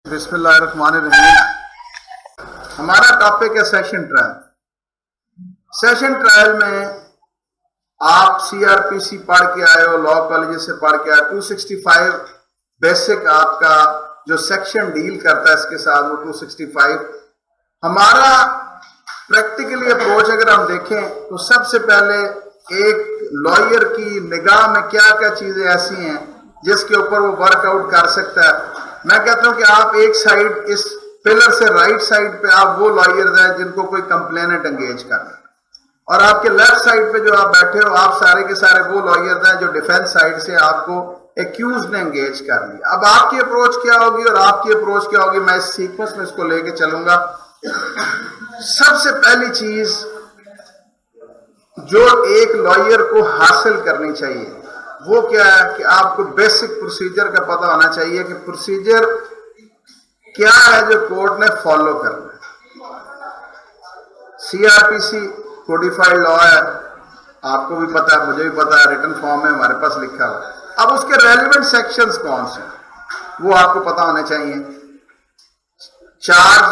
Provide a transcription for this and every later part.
بسم اللہ الرحمن الرحیم۔ ہمارا ٹاپک ہے سیشن ٹرائل۔ سیشن ٹرائل میں آپ سی آر پی سی پڑھ کے آئے ہو، لا کالج سے پڑھ کے آئے، 265 بیسک آپ کا جو سیکشن ڈیل کرتا ہے اس کے ساتھ وہ 265۔ ہمارا پریکٹیکلی اپروچ اگر ہم دیکھیں تو سب سے پہلے ایک لائر کی نگاہ میں کیا کیا چیزیں ایسی ہیں جس کے اوپر وہ ورک آؤٹ کر سکتا ہے۔ میں کہتا ہوں کہ آپ ایک سائیڈ اس پلر سے رائٹ سائیڈ پہ آپ وہ لائرز ہیں جن کو کوئی کمپلینٹ انگیج کر رہے ہیں، اور آپ کے لیفٹ سائیڈ پہ جو آپ بیٹھے ہو آپ سارے کے سارے وہ لائرز ہیں جو ڈیفینس سائیڈ سے آپ کو ایکیوز نے انگیج کر لیا۔ اب آپ کی اپروچ کیا ہوگی اور آپ کی اپروچ کیا ہوگی، میں اس سیکوینس میں اس کو لے کے چلوں گا۔ سب سے پہلی چیز جو ایک لائر کو حاصل کرنی چاہیے وہ کیا ہے کہ آپ کو بیسک پروسیجر کا پتہ ہونا چاہیے کہ پروسیجر کیا ہے جو کورٹ نے فالو کرنا ہے۔ سی آر پی سی کوڈیفائڈ لا ہے، آپ کو بھی پتا ہے، مجھے بھی پتا ہے، ریٹن فارم میں ہمارے پاس لکھا ہوا۔ اب اس کے ریلیونٹ سیکشنز کون سے وہ آپ کو پتا ہونے چاہیے۔ چارج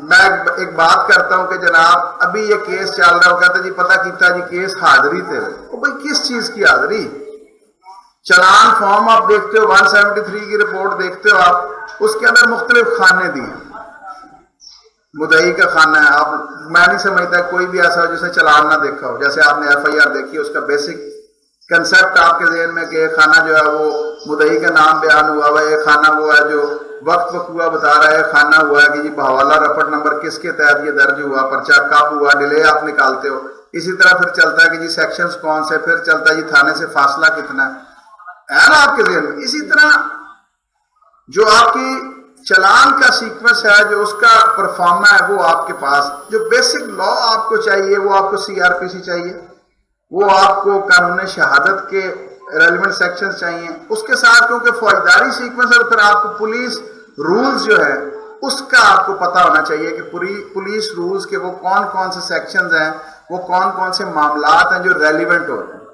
میں ایک بات کرتا ہوں کہ جناب ابھی یہ کیس چل رہا ہے، وہ کہتا ہے جی پتہ کیتا جی کیس حاضری تھے، وہ بھائی کس چیز کی حاضری؟ چلان فارم آپ دیکھتے ہو، 173 کی رپورٹ دیکھتے ہو آپ، اس کے اندر مختلف خانے دیے، مدعی کا خانہ ہے۔ آپ میں نہیں سمجھتا کوئی بھی ایسا ہو جس نے چلان نہ دیکھا ہو۔ جیسے آپ نے ایف آئی آر دیکھی، اس کا بیسک کنسپٹ آپ کے ذہن میں کہ ایک خانہ جو ہے وہ مدعی کا نام بیان ہوا ہوا ہے، ایک خانہ وہ ہے جو وقت وقوع بتا رہا ہے، خانہ ہوا ہے کہ جی بحوالہ رپٹ نمبر کس کے تحت یہ درج ہوا، پرچہ کب ہوا، ڈیلے آپ نکالتے ہو۔ اسی طرح پھر چلتا ہے کہ جی سیکشنز کون سے، پھر چلتا ہے جی تھانے سے فاصلہ کتنا ہے نا آپ کے ذہن میں۔ اسی طرح جو آپ کی چلان کا سیکوینس ہے، جو اس کا پرفارما ہے، وہ آپ کے پاس جو بیسک لا آپ کو چاہیے وہ آپ کو سی آر پی سی چاہیے، وہ آپ کو قانون شہادت کے ریلیونٹ سیکشنز چاہیے، اس کے ساتھ کیونکہ فوجداری سیکوینس ہے پھر آپ کو پولیس رولز جو ہے اس کا آپ کو پتا ہونا چاہیے کہ پولیس رولز کے وہ کون کون سے سیکشنز ہیں، وہ کون کون سے معاملات ہیں جو ریلیونٹ ہوتے ہیں۔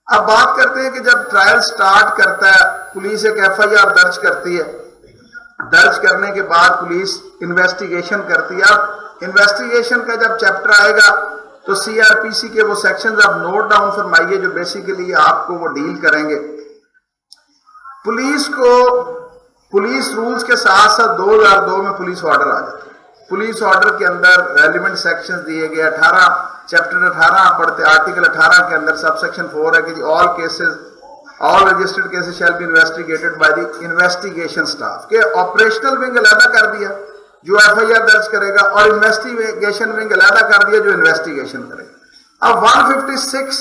اب بات کرتے ہیں کہ جب ٹرائل سٹارٹ کرتا ہے، پولیس ایک ایف آئی آر درج کرتی ہے، درج کرنے کے بعد پولیس انویسٹیگیشن کرتی ہے۔ اب انویسٹیگیشن کا جب چیپٹر آئے گا تو سی آر پی سی کے وہ سیکشنز آپ نوٹ ڈاؤن فرمائیے جو بیسیکلی آپ کو وہ ڈیل کریں گے۔ پولیس کو پولیس رولز کے ساتھ ساتھ 2002 میں پولیس آرڈر آ جاتا ہے۔ پولیس آرڈر کے اندر ریلیونٹ سیکشنز دیے گئے، 18 چیپٹر 18 پڑھتے، آرٹیکل 18 کے اندر سب سیکشن 4 ہے کہ جی all registered cases shall be investigated by the investigation staff، کہ آپریشنل ونگ علیحدہ کر دیا جو ایف آئی آر درج کرے گا، اور انویسٹیگیشن ونگ علیحدہ کر دیا جو انویسٹیگیشن کرے گا۔ اب 156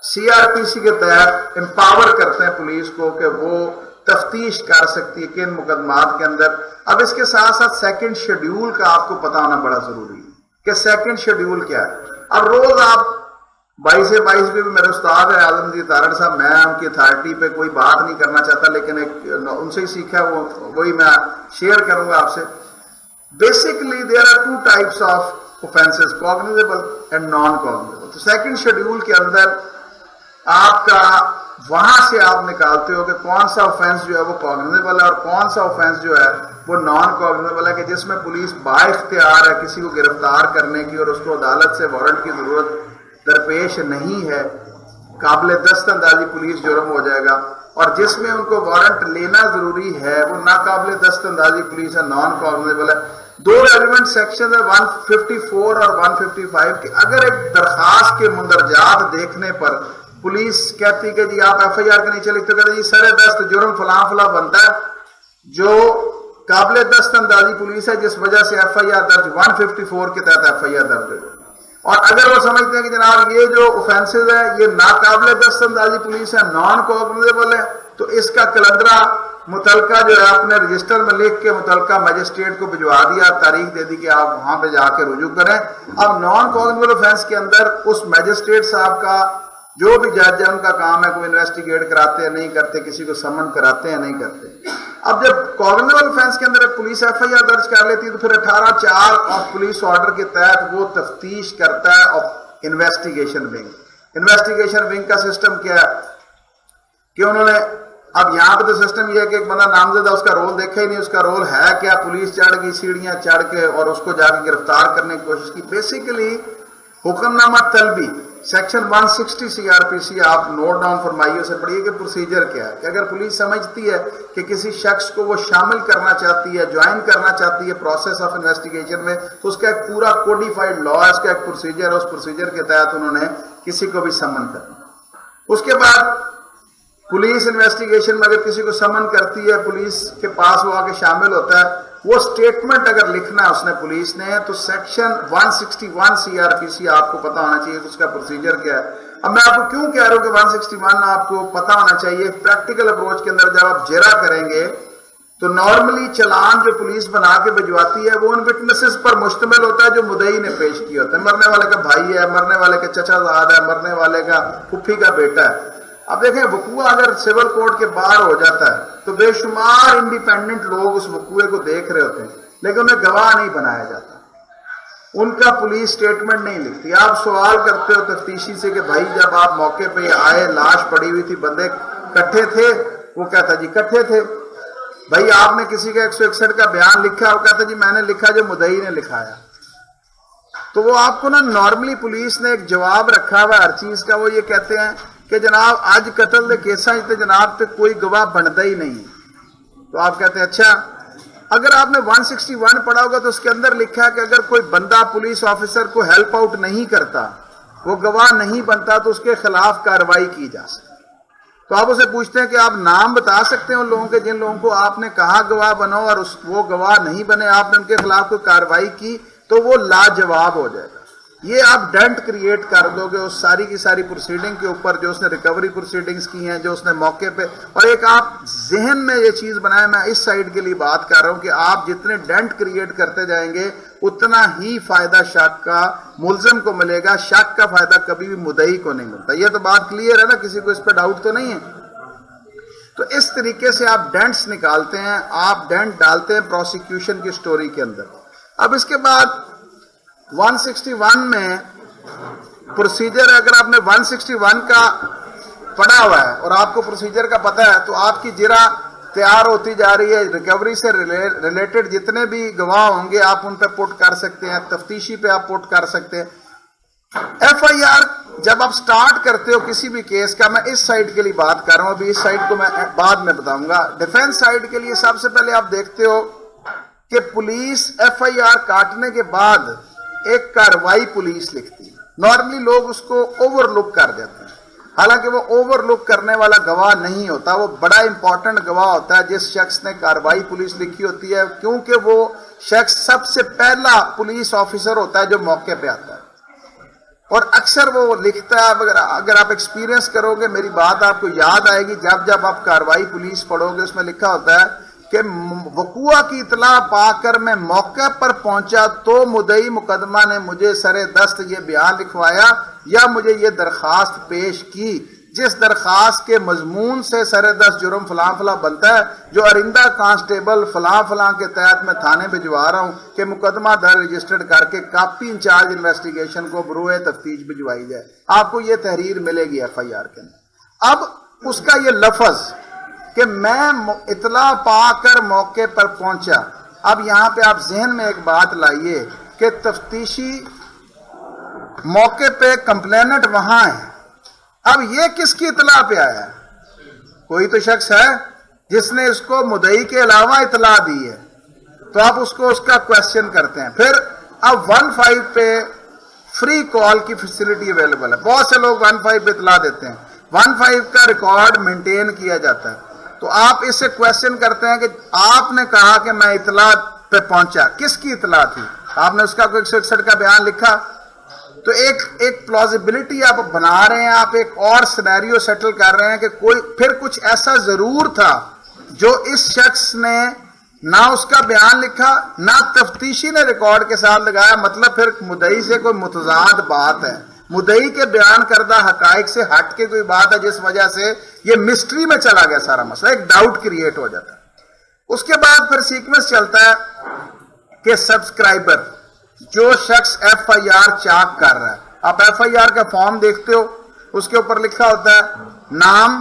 سی آر پی سی کے تحت امپاور کرتے ہیں پولیس کو کہ وہ تفتیش کر سکتی ہے کن مقدمات کے اندر۔ اب اس کے ساتھ ساتھ سیکنڈ شیڈیول کا آپ کو پتا ہونا بڑا ضروری ہے کہ سیکنڈ شیڈیول کیا ہے۔ اب روز آپ 22 بھی میرے استاد ہے اعظم جی تارڑ صاحب، میں ان کی اتھارٹی پہ کوئی بات نہیں کرنا چاہتا لیکن ان سے ہی سیکھا وہی میں شیئر کروں گا آپ سے۔ Basically there are 2 types of offenses، cognizable and non cognizable۔ تو سیکنڈ شیڈیول کے اندر آپ کا وہاں سے آپ نکالتے ہو کہ کون سا آفینس جو ہے وہ cognizable ہے اور کون سا آفینس جو ہے وہ نان cognizable ہے، کہ جس میں پولیس با اختیار ہے کسی کو گرفتار کرنے کی اور اس کو عدالت سے وارنٹ کی ضرورت درپیش نہیں ہے، قابل دست اندازی پولیس جرم ہو جائے گا، اور جس میں ان کو وارنٹ لینا ضروری ہے وہ ناقابل دست اندازی پولیس ہے، نان cognizable ہے۔ 2 ریلیونٹ سیکشن ہے 154 اور 155 کہ اگر ایک درخواست کے مندرجات دیکھنے پر پولیس کہتی کہ جی آپ ایف آئی آر کے نیچے لکھتے کہتے جی سر دست جرم فلاں فلاں بنتا ہے جو قابل دست اندازی پولیس ہے، جس وجہ سے ایف آئی آر درج 154 کے تحت ایف آئی آر درج ہے۔ اور اگر وہ سمجھتے ہیں کہ جناب یہ جو اوفینسز ہیں یہ ناقابل دست اندازی پولیس ہے، نان کوگنیزیبل ہے، تو اس کا کلندرہ متعلقہ جو ہے اپنے رجسٹر میں لکھ کے متعلقہ میجسٹریٹ کو بھجوا دیا، تاریخ دے دی کہ آپ وہاں پہ جا کے رجوع کریں۔ اب نان کوگنیزیبل اوفینس کے اندر اس میجسٹریٹ صاحب کا جو بھی جج ہے ان کا کام ہے کوئی انویسٹیگیٹ کراتے ہیں نہیں کرتے، کسی کو سمن کراتے ہیں نہیں کرتے۔ اب جب کوگنیزیبل اوفینس کے اندر پولیس ایف آئی آر درج کر لیتی ہے تو پھر 18(4) آف پولیس آرڈر کے تحت وہ تفتیش کرتا ہے انویسٹیگیشن ونگ۔ انویسٹیگیشن ونگ کا سسٹم کیا ہے کہ انہوں نے اب یہاں پہ تو سسٹم یہ ہے کہ ایک بندہ نامزدہ اس کا رول دیکھا ہی نہیں, اس کا رول ہے کیا, پولیس چڑھ گئی سیڑھیاں چڑھ کے اور اس کو جا کے گرفتار کرنے کی کوشش کی. بیسیکلی حکم نامہ طلبی سیکشن 160 CRPC آپ نوٹ ڈاؤن فرمائیے, اسے پڑھیے کہ پروسیجر کیا ہے, کہ اگر پولیس سمجھتی ہے کہ کسی شخص کو وہ شامل کرنا چاہتی ہے, جوائن کرنا چاہتی ہے پروسیس آف انویسٹیگیشن میں, تو اس کا ایک پورا کوڈیفائڈ لا ہے, اس کا ایک پروسیجر ہے, اس پروسیجر کے تحت انہوں نے کسی کو بھی سمن کرنا. اس کے بعد پولیس انویسٹیگیشن میں اگر کسی کو سمن کرتی ہے, پولیس کے پاس وہ آ کے شامل ہوتا ہے, وہ سٹیٹمنٹ اگر لکھنا ہے اس نے پولیس نے, تو سیکشن 161 CRPC آپ کو پتا ہونا چاہیے کہ اس کا پروسیجر کیا ہے. اب میں آپ کو کیوں کہہ رہا ہوں کہ 161 آپ کو پتا ہونا چاہیے, پریکٹیکل اپروچ کے اندر جب آپ جرا کریں گے تو نارملی چلان جو پولیس بنا کے بھجواتی ہے وہ ان وٹنسز پر مشتمل ہوتا ہے جو مدعی نے پیش کیا ہوتا ہے. مرنے والے کا بھائی ہے, مرنے والے کا چچا زاد ہے, مرنے والے کا پھپھی کا بیٹا ہے. اب دیکھیں وقوع اگر سول کورٹ کے باہر ہو جاتا ہے تو بے شمار انڈیپینڈنٹ لوگ اس وقوع کو دیکھ رہے ہوتے ہیں, لیکن انہیں گواہ نہیں بنایا جاتا, ان کا پولیس سٹیٹمنٹ نہیں لکھتی. آپ سوال کرتے ہو تفتیشی سے کہ بھائی جب آپ موقع پہ آئے, لاش پڑی ہوئی تھی, بندے کٹھے تھے, وہ کہتا جی کٹھے تھے. بھائی آپ نے کسی کا 161 کا بیان لکھا, وہ کہتا جی میں نے لکھا جو مدعی نے لکھایا. تو وہ آپ کو نا نارملی پولیس نے ایک جواب رکھا ہوا ہر چیز کا, وہ یہ کہتے ہیں کہ جناب اج قتل دے کیساں تے جناب تے کوئی گواہ بنتا ہی نہیں. تو آپ کہتے ہیں اچھا, اگر آپ نے 161 پڑھا ہوگا تو اس کے اندر لکھا ہے کہ اگر کوئی بندہ پولیس آفیسر کو ہیلپ آؤٹ نہیں کرتا, وہ گواہ نہیں بنتا, تو اس کے خلاف کارروائی کی جا سکتی. تو آپ اسے پوچھتے ہیں کہ آپ نام بتا سکتے ہیں ان لوگوں کے جن لوگوں کو آپ نے کہا گواہ بنو اور وہ گواہ نہیں بنے, آپ نے ان کے خلاف کوئی کارروائی کی, تو وہ لاجواب ہو جائے گا. یہ آپ ڈنٹ کریٹ کر دو گے اس ساری کی ساری پروسیڈنگ کے اوپر جو اس نے ریکوری پروسیڈنگز کی ہیں, جو اس نے موقع پہ. اور ایک آپ ذہن میں یہ چیز بنائیں, میں اس سائڈ کے لیے بات کر رہا ہوں کہ آپ جتنے ڈنٹ کریٹ کرتے جائیں گے اتنا ہی فائدہ شک کا ملزم کو ملے گا, شک کا فائدہ کبھی بھی مدعی کو نہیں ملتا. یہ تو بات کلیئر ہے نا, کسی کو اس پہ ڈاؤٹ تو نہیں ہے. تو اس طریقے سے آپ ڈینٹس نکالتے ہیں, آپ ڈینٹ ڈالتے ہیں پروسیکیوشن کی سٹوری کے اندر. اب اس کے بعد 161 میں پروسیجر, اگر آپ نے 161 کا پڑھا ہوا ہے اور آپ کو پروسیجر کا پتہ ہے, تو آپ کی جرا تیار ہوتی جا رہی ہے. ریکوری سے ریلیٹڈ جتنے بھی گواہ ہوں گے آپ ان پہ پٹ کر سکتے ہیں, تفتیشی پہ آپ پٹ کر سکتے ہیں. FIR جب آپ سٹارٹ کرتے ہو کسی بھی کیس کا, میں اس سائڈ کے لیے بات کر رہا ہوں, ابھی اس سائڈ کو میں بعد میں بتاؤں گا. ڈیفینس سائڈ کے لیے سب سے پہلے آپ دیکھتے ہو کہ پولیس FIR کاٹنے کے بعد ایک کاروائی پولیس لکھتی ہے. نارملی لوگ اس کو اوور لک کر دیتے ہیں, حالانکہ وہ اوور لک کرنے والا گواہ نہیں ہوتا, وہ بڑا امپورٹنٹ گواہ ہوتا ہے جس شخص نے کاروائی پولیس لکھی ہوتی ہے, کیونکہ وہ شخص سب سے پہلا پولیس آفیسر ہوتا ہے جو موقع پہ آتا ہے. اور اکثر وہ لکھتا ہے, اگر آپ ایکسپیرینس کرو گے, میری بات آپ کو یاد آئے گی, جب آپ کاروائی پولیس پڑھو گے اس میں لکھا ہوتا ہے کہ وقوع کی اطلاع پا کر میں موقع پر پہنچا تو مدعی مقدمہ نے مجھے سر دست یہ بیان لکھوایا یا مجھے یہ درخواست پیش کی, جس درخواست کے مضمون سے سر دست جرم فلاں فلاں بنتا ہے, جو ارندہ کانسٹیبل فلاں فلاں کے تحت میں تھانے بھجوا رہا ہوں کہ مقدمہ در رجسٹرڈ کر کے کاپی انچارج انویسٹیگیشن کو بروئے تفتیش بھجوائی جائے. آپ کو یہ تحریر ملے گی FIR کے اندر. اب اس کا یہ لفظ کہ میں اطلاع پا کر موقع پر پہنچا, اب یہاں پہ آپ ذہن میں ایک بات لائیے کہ تفتیشی موقع پہ کمپلیننٹ وہاں ہے, اب یہ کس کی اطلاع پہ آیا ہے؟ کوئی تو شخص ہے جس نے اس کو مدعی کے علاوہ اطلاع دی ہے, تو آپ اس کو اس کا کوشچن کرتے ہیں. پھر اب 15 پہ فری کال کی فیسلٹی اویلیبل ہے, بہت سے لوگ 15 پہ اطلاع دیتے ہیں, 15 کا ریکارڈ مینٹین کیا جاتا ہے. تو آپ اس سے کوشچن کرتے ہیں کہ آپ نے کہا کہ میں اطلاع پہ پہنچا, کس کی اطلاع تھی؟ آپ نے اس کا کوئی 161 کا بیان لکھا, تو ایک پلازیبلٹی آپ بنا رہے ہیں, آپ ایک اور سینیریو سیٹل کر رہے ہیں کہ کوئی پھر کچھ ایسا ضرور تھا جو اس شخص نے نہ اس کا بیان لکھا نہ تفتیشی نے ریکارڈ کے ساتھ لگایا, مطلب پھر مدعی سے کوئی متضاد بات ہے, مدعی کے بیان کردہ حقائق سے ہٹ کے کوئی بات ہے, جس وجہ سے یہ مسٹری میں چلا گیا سارا مسئلہ, ایک ڈاؤٹ کریٹ ہو جاتا ہے. اس کے بعد پھر سیکوینس چلتا ہے کہ سبسکرائبر, جو شخص FIR چاک کر رہا ہے, آپ FIR کا فارم دیکھتے ہو, اس کے اوپر لکھا ہوتا ہے نام,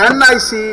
NIC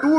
2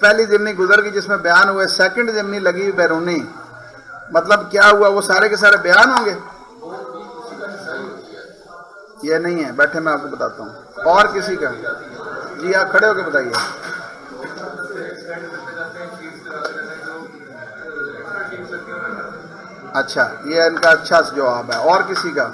پہلی ضمنی گزر گئی جس میں بیان ہوئے, سیکنڈ ضمنی لگی بیرونی, مطلب کیا ہوا, وہ سارے کے سارے بیان ہوں گے؟ یہ نہیں ہے, بیٹھے میں آپ کو بتاتا ہوں. اور کسی کا؟ جی آپ کھڑے ہو کے بتائیے. اچھا, یہ ان کا اچھا جواب ہے. اور کسی کا؟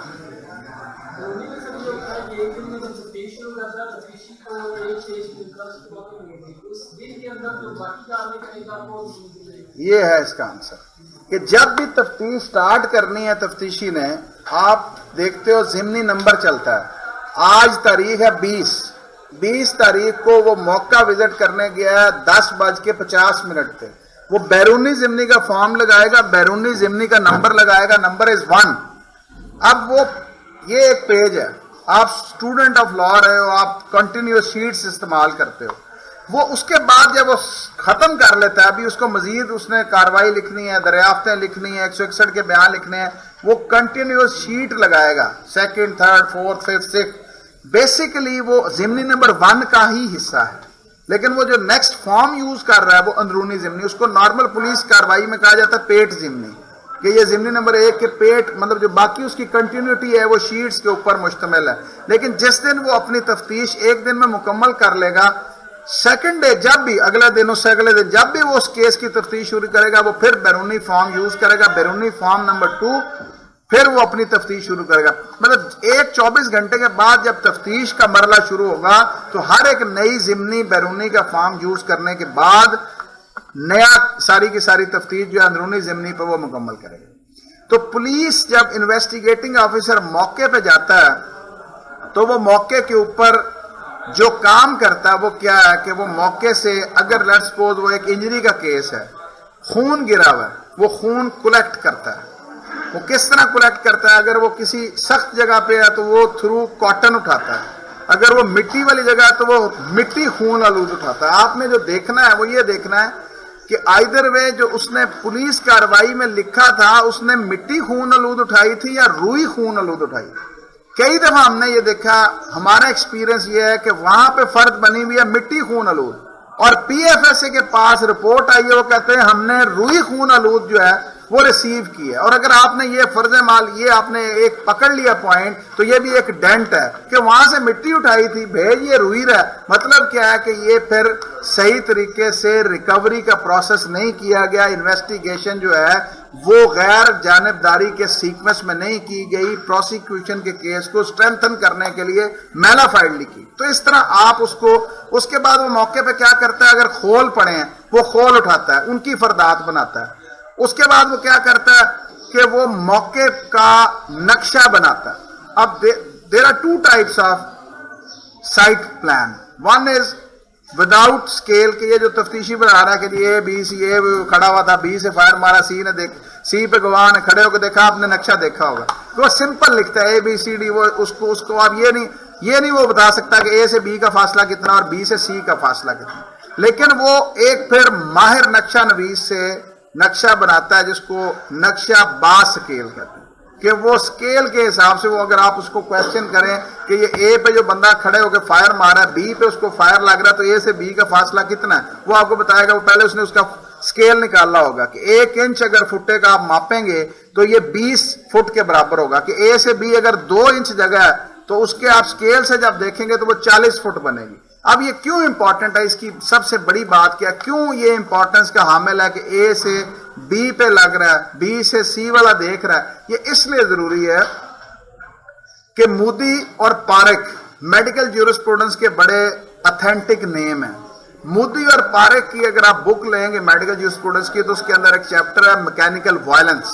یہ ہے اس کا آنسر کہ جب بھی تفتیش سٹارٹ کرنی ہے تفتیشی نے, آپ دیکھتے ہو ضمنی نمبر چلتا ہے. آج تاریخ ہے 20 تاریخ کو وہ موقع وزٹ کرنے گیا ہے 10:50 پہ. وہ بیرونی ضمنی کا فارم لگائے گا, بیرونی ضمنی کا نمبر لگائے گا, نمبر از 1. اب وہ یہ ایک پیج ہے, آپ اسٹوڈنٹ آف لا رہے ہو, آپ کنٹینیوس شیٹس استعمال کرتے ہو. وہ اس کے بعد جب وہ ختم کر لیتا ہے, ابھی اس کو مزید اس نے کاروائی لکھنی ہے, دریافتیں لکھنی ہیں, 161 کے بیان لکھنے ہیں, وہ کنٹینیوس شیٹ لگائے گا, second, third, fourth, fifth, six. Basically وہ ضمنی نمبر 1 کا ہی حصہ ہے, لیکن وہ جو نیکسٹ فارم یوز کر رہا ہے وہ اندرونی ضمنی, اس کو نارمل پولیس کاروائی میں کہا جاتا ہے پیٹ ضمنی, کہ یہ ضمنی نمبر 1 کے پیٹ, مطلب جو باقی اس کی کنٹینیوٹی ہے وہ شیٹس کے اوپر مشتمل ہے. لیکن جس دن وہ اپنی تفتیش ایک دن میں مکمل کر لے گا, سیکنڈ ڈے جب بھی اگلا دن اس سے اگلے دن جب بھی وہ اس کیس کی تفتیش شروع کرے گا, وہ پھر بیرونی فارم یوز کرے گا, بیرونی فارم نمبر 2, پھر وہ اپنی تفتیش شروع کرے گا. مطلب 24 گھنٹے کے بعد جب تفتیش کا مرحلہ شروع ہوگا تو ہر ایک نئی ضمنی بیرونی کا فارم یوز کرنے کے بعد نیا ساری کی ساری تفتیش جو اندرونی ضمنی پہ وہ مکمل کرے گا. تو پولیس جب انویسٹیگیٹنگ آفیسر موقع پہ جاتا ہے تو وہ موقع کے اوپر جو کام کرتا ہے وہ کیا ہے کہ وہ موقع سے, اگر لیٹس سپوز وہ ایک انجری کا کیس ہے, خون گرا ہوا ہے, وہ خون کلیکٹ کرتا ہے. وہ کس طرح کلیکٹ کرتا ہے؟ اگر وہ کسی سخت جگہ پہ ہے تو وہ تھرو کاٹن اٹھاتا ہے, اگر وہ مٹی والی جگہ ہے تو وہ مٹی خون آلود اٹھاتا ہے. آپ نے جو دیکھنا ہے وہ یہ دیکھنا ہے کہ آئدر وے جو اس نے پولیس کاروائی میں لکھا تھا اس نے مٹی خون آلود اٹھائی تھی یا روئی خون آلود اٹھائی. کئی دفعہ ہم نے یہ دیکھا, ہمارا ایکسپیرینس یہ ہے کہ وہاں پہ فرد بنی ہوئی ہے مٹی خون آلود, اور پی ایف ایس اے کے پاس رپورٹ آئی ہے, وہ کہتے ہیں ہم نے روئی خون آلود جو ہے وہ ریسیو کی ہے. اور اگر آپ نے یہ فرض مال, یہ آپ نے ایک پکڑ لیا پوائنٹ, تو یہ بھی ایک ڈینٹ ہے کہ وہاں سے مٹی اٹھائی تھی, بھیج یہ روئی رہا. مطلب کیا ہے کہ یہ پھر صحیح طریقے سے ریکوری کا پروسیس نہیں کیا گیا, انویسٹیگیشن جو ہے وہ غیر جانبداری کے سیکوینس میں نہیں کی گئی, پروسیکیوشن کے کیس کو اسٹرینتھن کرنے کے لیے میلا فائل لکھی. تو اس طرح آپ اس کو, اس کے بعد وہ موقع پہ کیا کرتا ہے, اگر خول پڑے ہیں وہ خول اٹھاتا ہے, ان کی فردات بناتا ہے. اس کے بعد وہ کیا کرتا ہے کہ وہ موقع کا نقشہ بناتا ہے. اب there are 2 types of site plan. One is without scale, کہ یہ جو تفتیشی بنا رہا ہے کہ اے بی سی, اے کھڑا ہوا تھا, بی سے فائر مارا, سی نے سی پہ گواہ نے کھڑے ہو کے دیکھا, آپ نے نقشہ دیکھا ہوگا, وہ سمپل لکھتا ہے اے بی سی ڈی. وہ اس کو آپ یہ نہیں وہ بتا سکتا کہ اے سے بی کا فاصلہ کتنا اور بی سے سی کا فاصلہ کتنا, لیکن وہ ایک پھر ماہر نقشہ نویس سے نقشہ بناتا ہے جس کو نقشہ با سکیل کہتے ہیں, کہ وہ سکیل کے حساب سے وہ, اگر آپ اس کو کوشچن کریں کہ یہ اے پہ جو بندہ کھڑے ہو کے فائر مارا ہے, بی پہ اس کو فائر لگ رہا ہے, تو اے سے بی کا فاصلہ کتنا ہے, وہ آپ کو بتائے گا. وہ پہلے اس نے اس کا سکیل نکالنا ہوگا کہ 1 انچ اگر فٹے کا آپ ماپیں گے تو یہ 20 فٹ کے برابر ہوگا, کہ اے سے بی اگر 2 انچ جگہ ہے تو اس کے آپ سکیل سے جب دیکھیں گے تو وہ 40 فٹ بنے گی. اب یہ کیوں امپورٹنٹ ہے, اس کی سب سے بڑی بات کیا, کیوں یہ امپورٹنس کا حامل ہے کہ اے سے بی پہ لگ رہا ہے, بی سے سی والا دیکھ رہا ہے. یہ اس لیے ضروری ہے کہ مودی اور پارک میڈیکل جیورسپروڈنس کے بڑے اتھینٹک نیم ہیں. مودی اور پارک کی اگر آپ بک لیں گے میڈیکل جیورسپروڈنس کی, تو اس کے اندر ایک چیپٹر ہے میکینیکل وائلنس.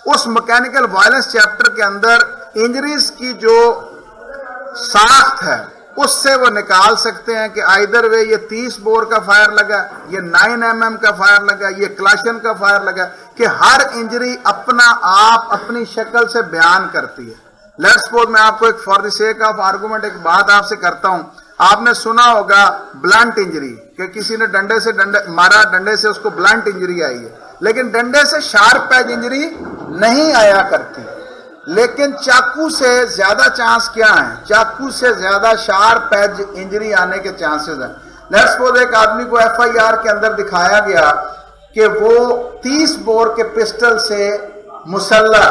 اس میکینیکل وائلنس چیپٹر کے اندر انجریز کی جو ساخت ہے اس سے وہ نکال سکتے ہیں کہ آئدر وے یہ 30 بور کا فائر لگا, یہ 9 mm کا فائر لگا, یہ کلاشن کا فائر لگا, کہ ہر انجری اپنا آپ اپنی شکل سے بیان کرتی ہے. لیٹس سپوز میں آپ کو ایک for the sake of argument ایک بات آپ سے کرتا ہوں. آپ نے سنا ہوگا بلنٹ انجری, کہ کسی نے ڈنڈے سے مارا, ڈنڈے سے اس کو بلنٹ انجری آئی ہے, لیکن ڈنڈے سے شارپ ایج انجری نہیں آیا کرتی. لیکن چاقو سے زیادہ چانس کیا ہیں, چاقو سے زیادہ شارپ ایج انجری آنے کے چانسز ہیں. لیٹس سپوز ایک آدمی کو FIR کے اندر دکھایا گیا کہ وہ 30 بور کے پسٹل سے مسلح،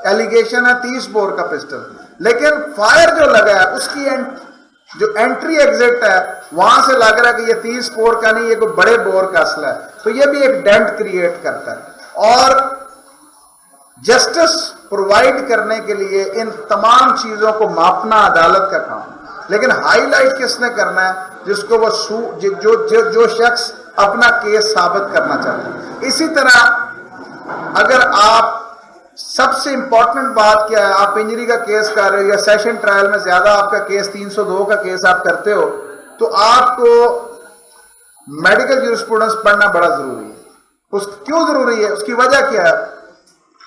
ایلیگیشن ہے 30 بور کا پسٹل، لیکن فائر جو لگا ہے اس کی جو انٹری ایگزٹ ہے وہاں سے لگ رہا ہے کہ یہ 30 بور کا نہیں، یہ کوئی بڑے بور کا اسلحہ ہے، تو یہ بھی ایک ڈینٹ کریٹ کرتا ہے۔ اور جسٹس پرووائڈ کرنے کے لیے ان تمام چیزوں کو ماپنا عدالت کا کام ہے، لیکن ہائی لائٹ کس نے کرنا ہے؟ جس کو وہ جو شخص اپنا کیس ثابت کرنا چاہتا ہے۔ اسی طرح اگر آپ، سب سے امپورٹنٹ بات کیا ہے، آپ انجری کا کیس کر رہے ہو یا سیشن ٹرائل میں زیادہ آپ کا کیس 302 کا کیس آپ کرتے ہو، تو آپ کو میڈیکل جیورسپروڈنس پڑھنا بڑا ضروری ہے۔ کیوں ضروری ہے؟ اس کی وجہ کیا ہے؟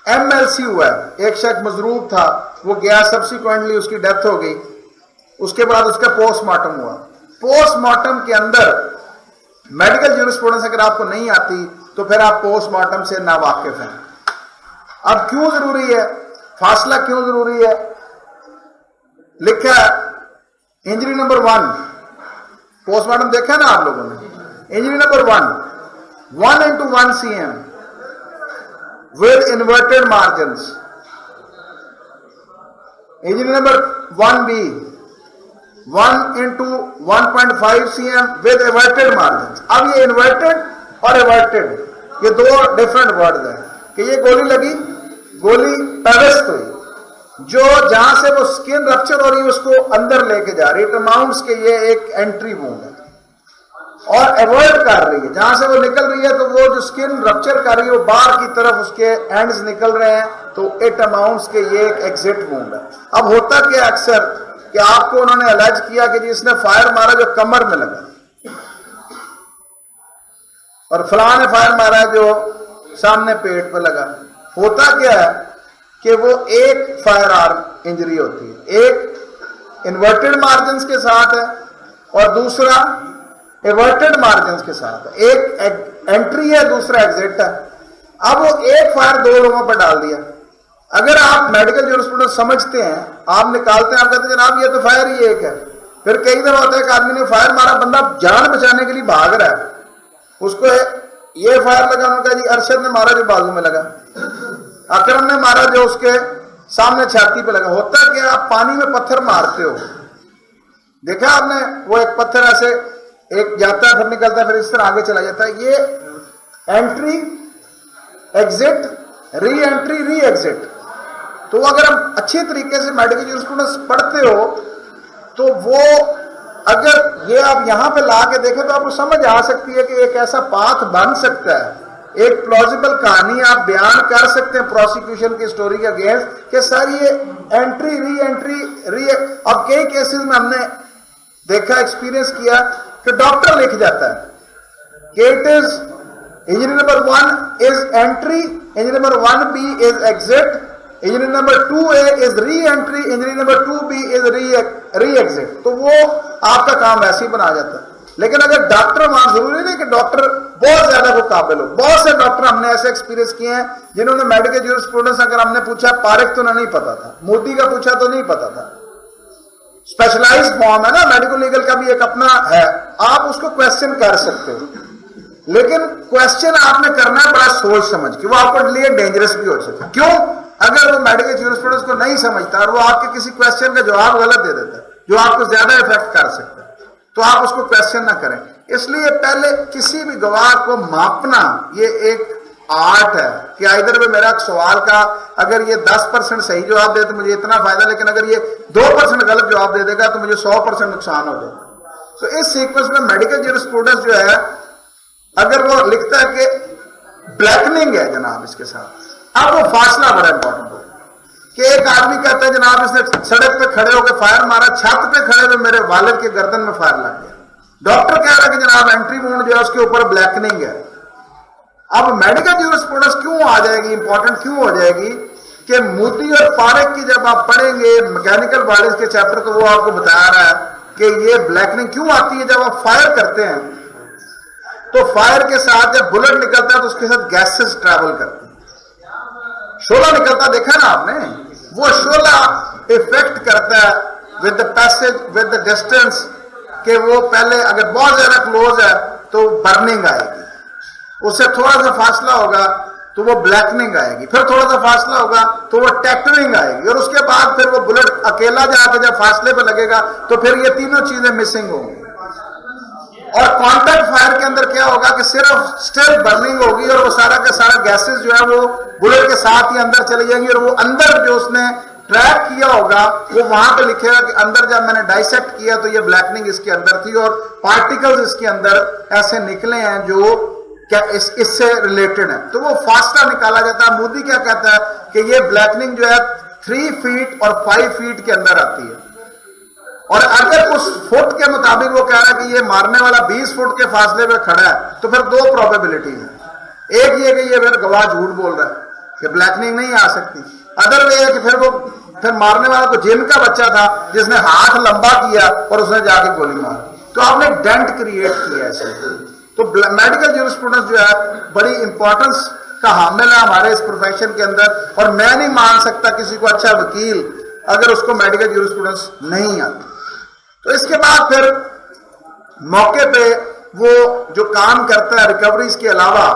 MLC ہوا ہے، ایک شخص مضروب تھا، وہ گیا، سبسیکوینٹلی اس کی ڈیتھ ہو گئی، اس کے بعد اس کا پوسٹ مارٹم ہوا۔ پوسٹ مارٹم کے اندر میڈیکل جیورسپروڈنس اگر آپ کو نہیں آتی تو پھر آپ پوسٹ مارٹم سے ناواقف ہیں۔ اب کیوں ضروری ہے؟ فاصلہ کیوں ضروری ہے؟ لکھا ہے انجری نمبر 1، پوسٹ مارٹم دیکھا نا آپ لوگوں نے، injury number 1 into 1 cm with inverted margins. Injury number 1B 1 into 1.5 cm with everted margins. اب یہ inverted اور everted یہ دو different words ہیں کہ یہ گولی لگی، گولی پیوسٹ ہوئی، جو جہاں سے وہ سکن رپچر ہو رہی ہے اس کو اندر لے کے جا رہی ہے، اٹ اماؤنٹس کہ یہ ایک انٹری وونڈ ہے، اور ایوائڈ کر رہی ہے، جہاں سے وہ نکل رہی ہے تو وہ جو سکن رپچر کر رہی ہے وہ باہر کی طرف اس کے اینڈز نکل رہے ہیں، تو اٹ اماؤنٹس کہ یہ ایک ایگزٹ وونڈ ہے۔ اب ہوتا کیا اکثر کہ آپ کو انہوں نے الائج کیا کہ جس نے فائر مارا جو کمر میں لگا، اور فلاں نے فائر مارا جو سامنے پیٹ پہ لگا۔ ہوتا کیا ہے کہ وہ ایک فائر آرم انجری ہوتی ہے، ایک انورٹڈ مارجنز کے ساتھ ہے اور دوسرا ایورٹڈ مارجنز کے ساتھ ہے، ایک انٹری ہے دوسرا ایگزٹ ہے۔ اب وہ ایک فائر دو لوگوں پر ڈال دیا۔ اگر آپ میڈیکل جیورسپروڈنس سمجھتے ہیں، آپ نکالتے ہیں، آپ کہتے ہیں جناب یہ تو فائر ہی ایک ہے۔ پھر کئی دفعہ ہوتا ہے کہ آدمی نے فائر مارا، بندہ جان بچانے کے لیے بھاگ رہا ہے، اس کو یہ فائر لگا، انہوں نے کہا جی ارشد نے مارا جو بازو میں لگا، اکرم نے مارا جو اس کے سامنے چھاتی پہ لگا۔ ہوتا کہ آپ پانی میں پتھر مارتے ہو، دیکھا آپ نے، وہ ایک پتھر ایسے ایک جاتا ہے پھر نکلتا ہے پھر اس طرح آگے چلا جاتا ہے۔ یہ انٹری ایگزٹ، ری انٹری ری ایگزٹ۔ تو اگر ہم اچھے طریقے سے میڈیکل جیورسپروڈنس پڑھتے ہو تو وہ اگر یہ آپ یہاں پہ لا کے دیکھیں تو آپ کو سمجھ آ سکتی ہے کہ ایک ایسا پاتھ بن سکتا ہے، ایک پلازیبل کہانی آپ بیان کر سکتے ہیں پروسیکیوشن کی سٹوری کے اگینسٹ کہ سر یہ انٹری ری۔ اب کئی کیسز میں ہم نے دیکھا، ایکسپیرینس کیا کہ ڈاکٹر لکھ جاتا ہے کہ it is injury number 1 is entry, injury number 1B is exit, injury number 2A is re entry, injury number 2B is re exit. تو وہ آپ کا کام ایسے ہی بنا جاتا ہے۔ لیکن اگر ڈاکٹر وہاں ضروری نہیں کہ ڈاکٹر بہت زیادہ کو قابل ہو، بہت سے ڈاکٹر ہم نے ایسے ایکسپیرینس کیے ہیں جنہوں نے میڈیکل جیورسپروڈنس اگر ہم نے پوچھا، پارک تو نہیں پتا تھا، مودی کا پوچھا تو نہیں پتا تھا، اسپیشلائز فارم ہے نا میڈیکل لیگل کا بھی ایک اپنا ہے، آپ اس کو کویسچن کر سکتے ہو، لیکن کویسچن آپ نے کرنا ہے بڑا سوچ سمجھ کے، وہ آپ کو لیے ڈینجرس بھی ہو سکتا ہے۔ کیوں؟ اگر وہ میڈیکل جیورسپروڈنس کو نہیں سمجھتا اور وہ آپ کے کسی کویسچن کا جواب غلط دے دیتا ہے جو آپ کو زیادہ افیکٹ کر سکتا ہے، تو آپ اس کو کویسچن نہ کریں۔ اس لیے پہلے کسی بھی گواہ کو ماپنا یہ ایک آرٹ ہے کہ ادھر پہ میرا سوال کا اگر یہ 10% صحیح جواب دے تو مجھے اتنا فائدہ، لیکن اگر یہ 2% غلط جواب دے دے گا تو مجھے 100% نقصان ہو جائے گا۔ تو اس سیکوینس میں میڈیکل جیورسپروڈنس جو ہے اگر وہ لکھتا ہے کہ بلیکننگ ہے جناب اس کے ساتھ، اب وہ فاصلہ بڑا امپورٹنٹ ہے کہ ایک آدمی کہتا ہے جناب اس نے سڑک پہ کھڑے ہو کے فائر مارا، چھت پہ کھڑے ہوئے میرے والد کے گردن میں فائر لگ گیا، ڈاکٹر کہہ رہا ہے کہ جناب انٹری وونڈ جو ہے اس کے اوپر بلیکننگ ہے۔ اب میڈیکل جیورسپروڈنس کیوں آ جائے گی، امپورٹنٹ کیوں ہو جائے گی کہ موتی اور پارک کی جب آپ پڑھیں گے میکینیکل باڈیز کے چیپٹر تو وہ آپ کو بتا رہا ہے کہ یہ بلیکننگ کیوں آتی ہے۔ جب آپ فائر کرتے ہیں تو فائر کے ساتھ جب بلٹ نکلتا ہے تو اس کے ساتھ گیسز ٹریول کرتے ہیں، شعلہ نکلتا دیکھا نا آپ نے، وہ شعلہ افیکٹ کرتا ہے with the passage with the distance کہ وہ پہلے اگر بہت زیادہ کلوز ہے تو برننگ آئے گی، اس سے تھوڑا سا فاصلہ ہوگا تو وہ بلیکننگ آئے گی، پھر تھوڑا سا فاصلہ ہوگا تو وہ ٹیکٹرنگ آئے گی، اور اس کے بعد پھر وہ بلٹ اکیلا جا کے جب فاصلے پہ لگے گا تو پھر یہ تینوں چیزیں مسنگ ہوں گی۔ اور کانٹیکٹ فائر کے اندر کیا ہوگا کہ صرف سٹل برننگ ہوگی اور وہ سارا کا سارا گیسز جو ہے وہ بلٹ کے ساتھ ہی اندر چلی جائیں گی، اور وہ اندر جو اس نے ٹریک کیا ہوگا وہ وہاں پہ لکھے گا کہ اندر جب میں نے ڈائسیکٹ کیا تو یہ بلیکننگ اس کے اندر تھی اور پارٹیکلز اس کے اندر ایسے نکلے ہیں جو کیا اس سے ریلیٹڈ ہے، تو وہ فاصلہ نکالا جاتا ہے۔ مودی کیا کہتا ہے کہ یہ بلیکننگ جو ہے 3 فیٹ اور 5 فیٹ کے اندر آتی ہے، اور اگر اس فٹ کے مطابق وہ کہہ رہا ہے کہ یہ مارنے والا 20 فٹ کے فاصلے پہ کھڑا ہے تو پھر 2 پروبیبلٹیز ہیں، ایک یہ کہ یہ پھر گواہ جھوٹ بول رہا ہے کہ بلیکننگ نہیں آ سکتی، ادر وے ہے کہ پھر مارنے والا تو جن کا بچہ تھا جس نے ہاتھ لمبا کیا اور اس نے جا کے گولی ماری، تو آپ نے ڈینٹ کریٹ کیا ایسے۔ تو میڈیکل جیورسپروڈنس جو ہے بڑی امپورٹنس کا حامل ہے ہمارے اس پروفیشن کے اندر، اور میں نہیں مان سکتا کسی کو اچھا وکیل اگر اس کو میڈیکل جیورسپروڈنس نہیں آتی۔ تو اس کے بعد پھر موقع پہ وہ جو کام کرتا ہے ریکوریز کے علاوہ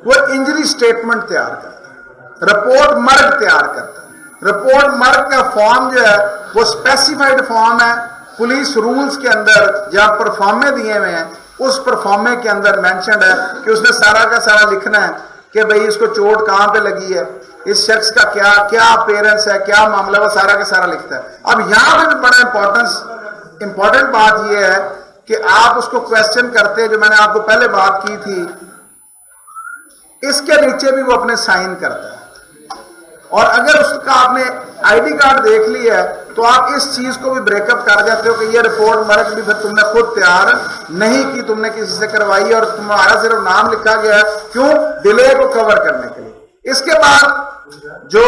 وہ انجری سٹیٹمنٹ تیار کرتا ہے، رپورٹ مرگ تیار کرتا ہے۔ رپورٹ مرگ کا فارم جو ہے وہ اسپیسیفائڈ فارم ہے پولیس رولز کے اندر، جہاں پرفارمے دیے ہوئے ہیں اس پرفارمے کے اندر مینشنڈ ہے کہ اس نے سارا کا سارا لکھنا ہے کہ بھئی اس کو چوٹ کہاں پہ لگی ہے، اس شخص کا کیا اپیرنس ہے، کیا معاملہ، وہ سارا کا سارا لکھتا ہے۔ اب یہاں پہ بھی بڑا امپورٹنٹ بات یہ ہے کہ آپ اس کو کویسچن کرتے ہیں، جو میں نے آپ کو پہلے بات کی تھی، اس کے نیچے بھی وہ اپنے سائن کرتا ہے، اور اگر اس کا آپ نے آئی ڈی کارڈ دیکھ لی ہے تو آپ اس چیز کو بھی بریک اپ کر جاتے ہو کہ یہ رپورٹ مرگ بھی پھر تم نے خود تیار نہیں کی، تم نے کسی سے کروائی اور تمہارا صرف نام لکھا گیا ہے، کیوں؟ ڈیلے کو کور کرنے کے لیے۔ اس کے بعد جو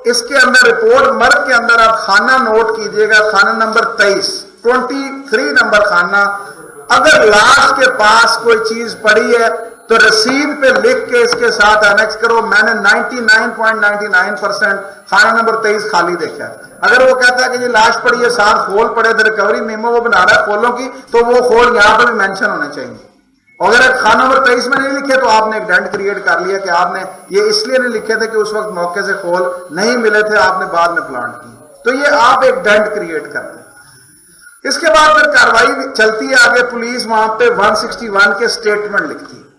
اس کے اندر رپورٹ مرگ کے اندر آپ خانہ نوٹ کیجئے گا، خانہ نمبر 23 نمبر خانہ، اگر لاش کے پاس کوئی چیز پڑی ہے تو رسید پہ لکھ کے اس کے ساتھ انیکس کرو۔ میں نے 99.99% خانہ نمبر 23 خالی دیکھا ہے۔ اگر وہ کہتا ہے کہ یہ لاش پڑی ہے، ساتھ خول پڑے تھے، ریکوری میمو وہ بنا رہا ہے خولوں کی، تو وہ خول یہاں پہ بھی مینشن ہونے چاہیے۔ اگر خانہ نمبر 23 میں نہیں لکھے تو آپ نے ایک ڈینٹ کریٹ کر لیا کہ آپ نے یہ اس لیے نہیں لکھے تھے کہ اس وقت موقع سے خول نہیں ملے تھے، آپ نے بعد میں پلانٹ کی، تو یہ آپ ایک ڈینٹ کریٹ کرتے ہیں۔ اس کے بعد پھر کاروائی چلتی ہے آگے، پولیس وہاں پہ 161 کے سٹیٹمنٹ لکھتی ہے۔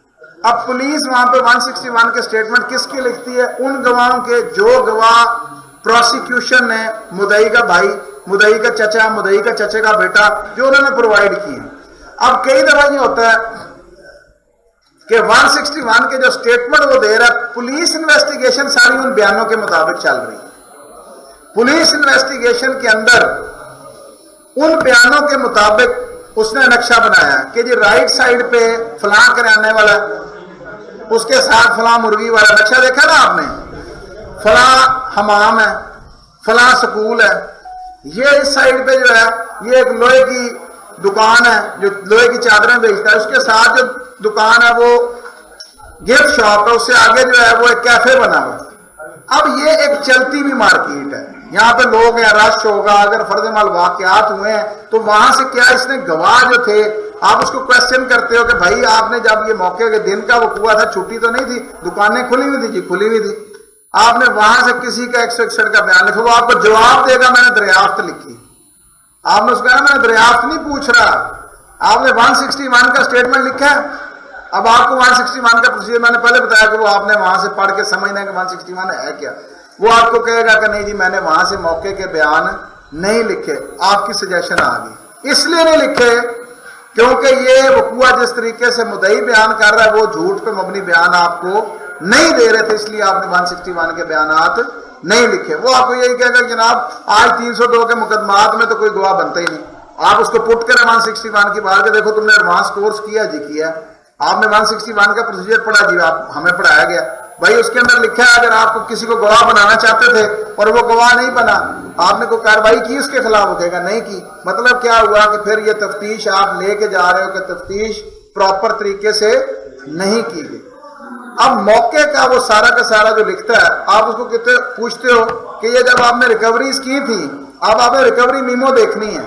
اب پولیس وہاں پہ 161 کے سٹیٹمنٹ کس کی لکھتی ہے؟ ان گواہوں کے جو گواہ پروسیکیوشن نے مدعی کا بھائی، مدعی کا چچا، مدعی کا چچے کا بیٹا جو انہوں نے پرووائڈ کی ہیں۔ اب کئی دفعہ یہ ہوتا ہے کہ 161 کے جو سٹیٹمنٹ وہ دے رہا ہے، پولیس انویسٹیگیشن ساری ان بیانوں کے مطابق چل رہی ہے۔ پولیس انویسٹیگیشن کے اندر ان بیانوں کے مطابق اس نے نقشہ بنایا کہ جی رائٹ سائڈ پہ فلاں کرانے والا، اس کے ساتھ فلاں مرغی والا، نقشہ دیکھا نا آپ نے، فلاں حمام ہے، فلاں سکول ہے، یہ اس سائڈ پہ جو ہے یہ ایک لوہے کی دکان ہے جو لوہے کی چادریں بیچتا ہے، اس کے ساتھ جو دکان ہے وہ گفٹ شاپ ہے، اس سے آگے جو ہے وہ ایک کیفے بنا ہوا ہے۔ اب یہ ایک چلتی ہوئی مارکیٹ ہے، یہاں پہ لوگ ہیں، رش ہوگا، اگر فرض مال واقعات ہوئے ہیں تو وہاں سے کیا اس نے گواہ جو تھے، آپ اس کو کویسچن کرتے ہو کہ بھائی آپ نے جب یہ موقع کے دن کا وقوع تھا، چھٹی تو نہیں تھی، دکانیں کھلی ہوئی تھی؟ جی کھلی ہوئی تھی۔ آپ نے وہاں سے کسی کا 161 کا بیان لکھا، وہ آپ کو جواب دے گا میں نے دریافت لکھی۔ آپ نے اس کو کہا میں نے دریافت نہیں پوچھ رہا، آپ نے 161 کا سٹیٹمنٹ لکھا ہے۔ اب آپ کو 161 کا پروسیجر میں نے پہلے بتایا کہ وہ آپ نے وہاں سے پڑھ کے سمجھنا ہے کہ 161 ہے کیا۔ وہ آپ کو کہے گا کہ نہیں جی میں نے وہاں سے موقع کے بیان نہیں لکھے۔ آپ کی سجیشن آ گئی، اس لیے نہیں لکھے کیونکہ یہ وقوع جس طریقے سے مدعی بیان کر رہا ہے وہ جھوٹ پہ مبنی بیان آپ کو نہیں دے رہے تھے، اس لیے آپ نے 161 کے بیانات نہیں لکھے۔ وہ آپ کو یہی کہے گا کہ جناب آج 302 کے مقدمات میں تو کوئی گواہ بنتا ہی نہیں۔ آپ اس کو پٹ کریں 161 کی بات کے، دیکھو تم نے ایڈوانس کورس کیا جی کیا، آپ نے 161 کا پروسیجر پڑھا جی، آپ ہمیں پڑھایا گیا بھائی، اس کے اندر لکھا ہے اگر آپ کو کسی کو گواہ بنانا چاہتے تھے اور وہ گواہ نہیں بنا، آپ نے کوئی کارروائی کی اس کے خلاف؟ وہ کہے گا نہیں کی۔ مطلب کیا ہوا کہ پھر یہ تفتیش آپ لے کے جا رہے ہو کہ تفتیش پراپر طریقے سے نہیں کی گئی۔ اب موقع کا وہ سارا کا سارا جو لکھتا ہے، آپ اس کو کہتے پوچھتے ہو کہ یہ جب آپ نے ریکوریز کی تھی، اب آپ نے ریکوری میمو دیکھنی ہے،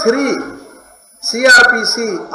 3 CRPC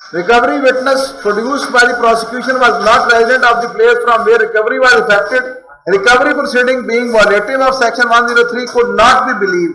recovery witness produced by the prosecution was not resident of the place from where recovery was effected. Recovery proceeding being violative of section 103 could not be believed.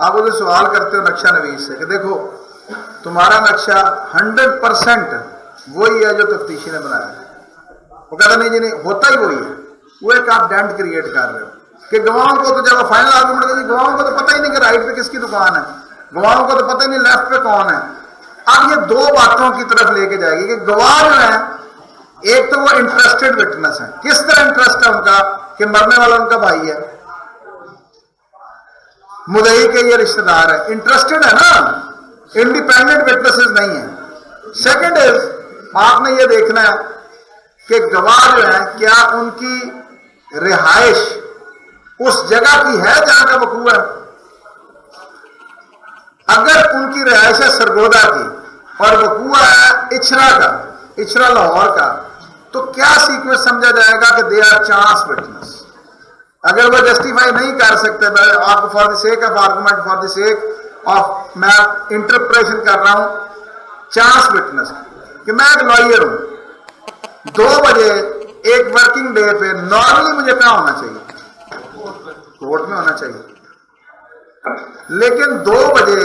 آپ اسے سوال کرتے ہو نقشہ نویس سے کہ دیکھو تمہارا نقشہ 100% وہی ہے جو تفتیشی نے بنایا ہے، وہ کہتا نہیں جی نہیں، ہوتا ہی وہی ہے، وہ ایک آپ ڈینٹ کریٹ کر رہے ہو کہ گواہوں کو تو جب فائنل آرگومنٹ کریں گواہوں کو تو پتہ ہی نہیں کہ رائٹ پہ کس کی دکان ہے، گواہوں کو تو پتہ ہی نہیں لیفٹ پہ کون ہے۔ اب یہ دو باتوں کی طرف لے کے جائے گی کہ گواہ جو ہیں ایک تو وہ انٹرسٹڈ وٹنس ہیں، کس طرح انٹرسٹ ہے ان کا کہ مرنے والا ان کا بھائی ہے، مدعی کے یہ رشتہ دار ہے، انٹرسٹڈ ہے نا، انڈیپینڈنٹ وٹنسز نہیں ہیں۔ سیکنڈ از آپ نے یہ دیکھنا ہے کہ گواہ جو ہیں کیا ان کی رہائش اس جگہ کی ہے جہاں کا وقوع ہے۔ اگر ان کی رہائش ہے سرگودا کی اور وقوع ہے اچھرا کا، اچھرا لاہور کا، تو کیا سیکوینس سمجھا جائے گا کہ دے آر چانس وٹنس۔ اگر وہ جسٹیفائی نہیں کر سکتے، آپ کو for the sake of argument, for the sake of میں انٹرپریشن کر رہا ہوں چانس وٹنس کہ میں ایک لائر ہوں، 2 بجے ایک ورکنگ ڈے پہ نارملی مجھے کہاں ہونا چاہیے؟ کورٹ میں ہونا چاہیے، لیکن 2 بجے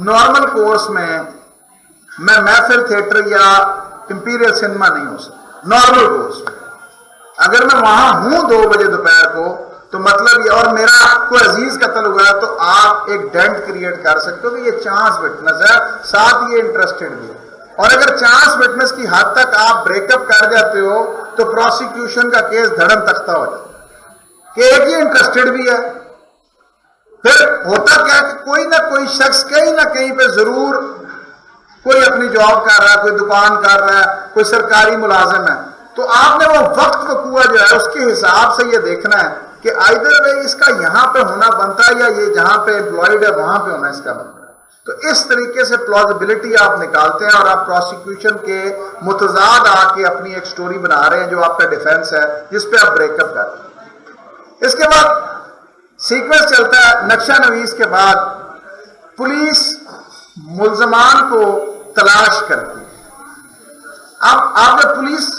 نارمل کورس میں محفل تھیٹر یا امپیریل سنیما نہیں ہو سکتا نارمل کورس میں۔ اگر میں وہاں ہوں 2 بجے دوپہر کو تو مطلب یہ، اور میرا کوئی عزیز قتل ہوا ہے، تو آپ ایک ڈینٹ کریٹ کر سکتے ہو کہ یہ چانس وٹنس ہے، ساتھ یہ انٹرسٹڈ بھی ہے۔ اور اگر چانس وٹنس کی حد تک آپ بریک اپ کر جاتے ہو تو پروسیکیوشن کا کیس دھڑم تختہ ہو جاتا ہے کہ ایک ہی انٹرسٹڈ بھی ہے۔ پھر ہوتا کیا کہ کوئی نہ کوئی شخص کہیں نہ کہیں پہ ضرور، کوئی اپنی جاب کر رہا ہے، کوئی دکان کر رہا ہے، کوئی سرکاری ملازم ہے، تو آپ نے وہ وقت وقوع جو ہے اس کے حساب سے یہ دیکھنا ہے کہ آئدر وے اس کا یہاں پہ ہونا بنتا ہے یا یہ جہاں پہ امپلائڈ ہے وہاں پہ ہونا اس کا بنتا ہے۔ تو اس طریقے سے پلازیبلٹی آپ نکالتے ہیں اور آپ پروسیکیوشن کے متضاد آ کے اپنی ایک سٹوری بنا رہے ہیں جو آپ کا ڈیفینس ہے، جس پہ آپ بریک اپ کرتے ہیں۔ اس کے بعد سیکوینس چلتا ہے، نقشہ نویس کے بعد پولیس ملزمان کو تلاش کرتی ہے۔ اب آپ نے پولیس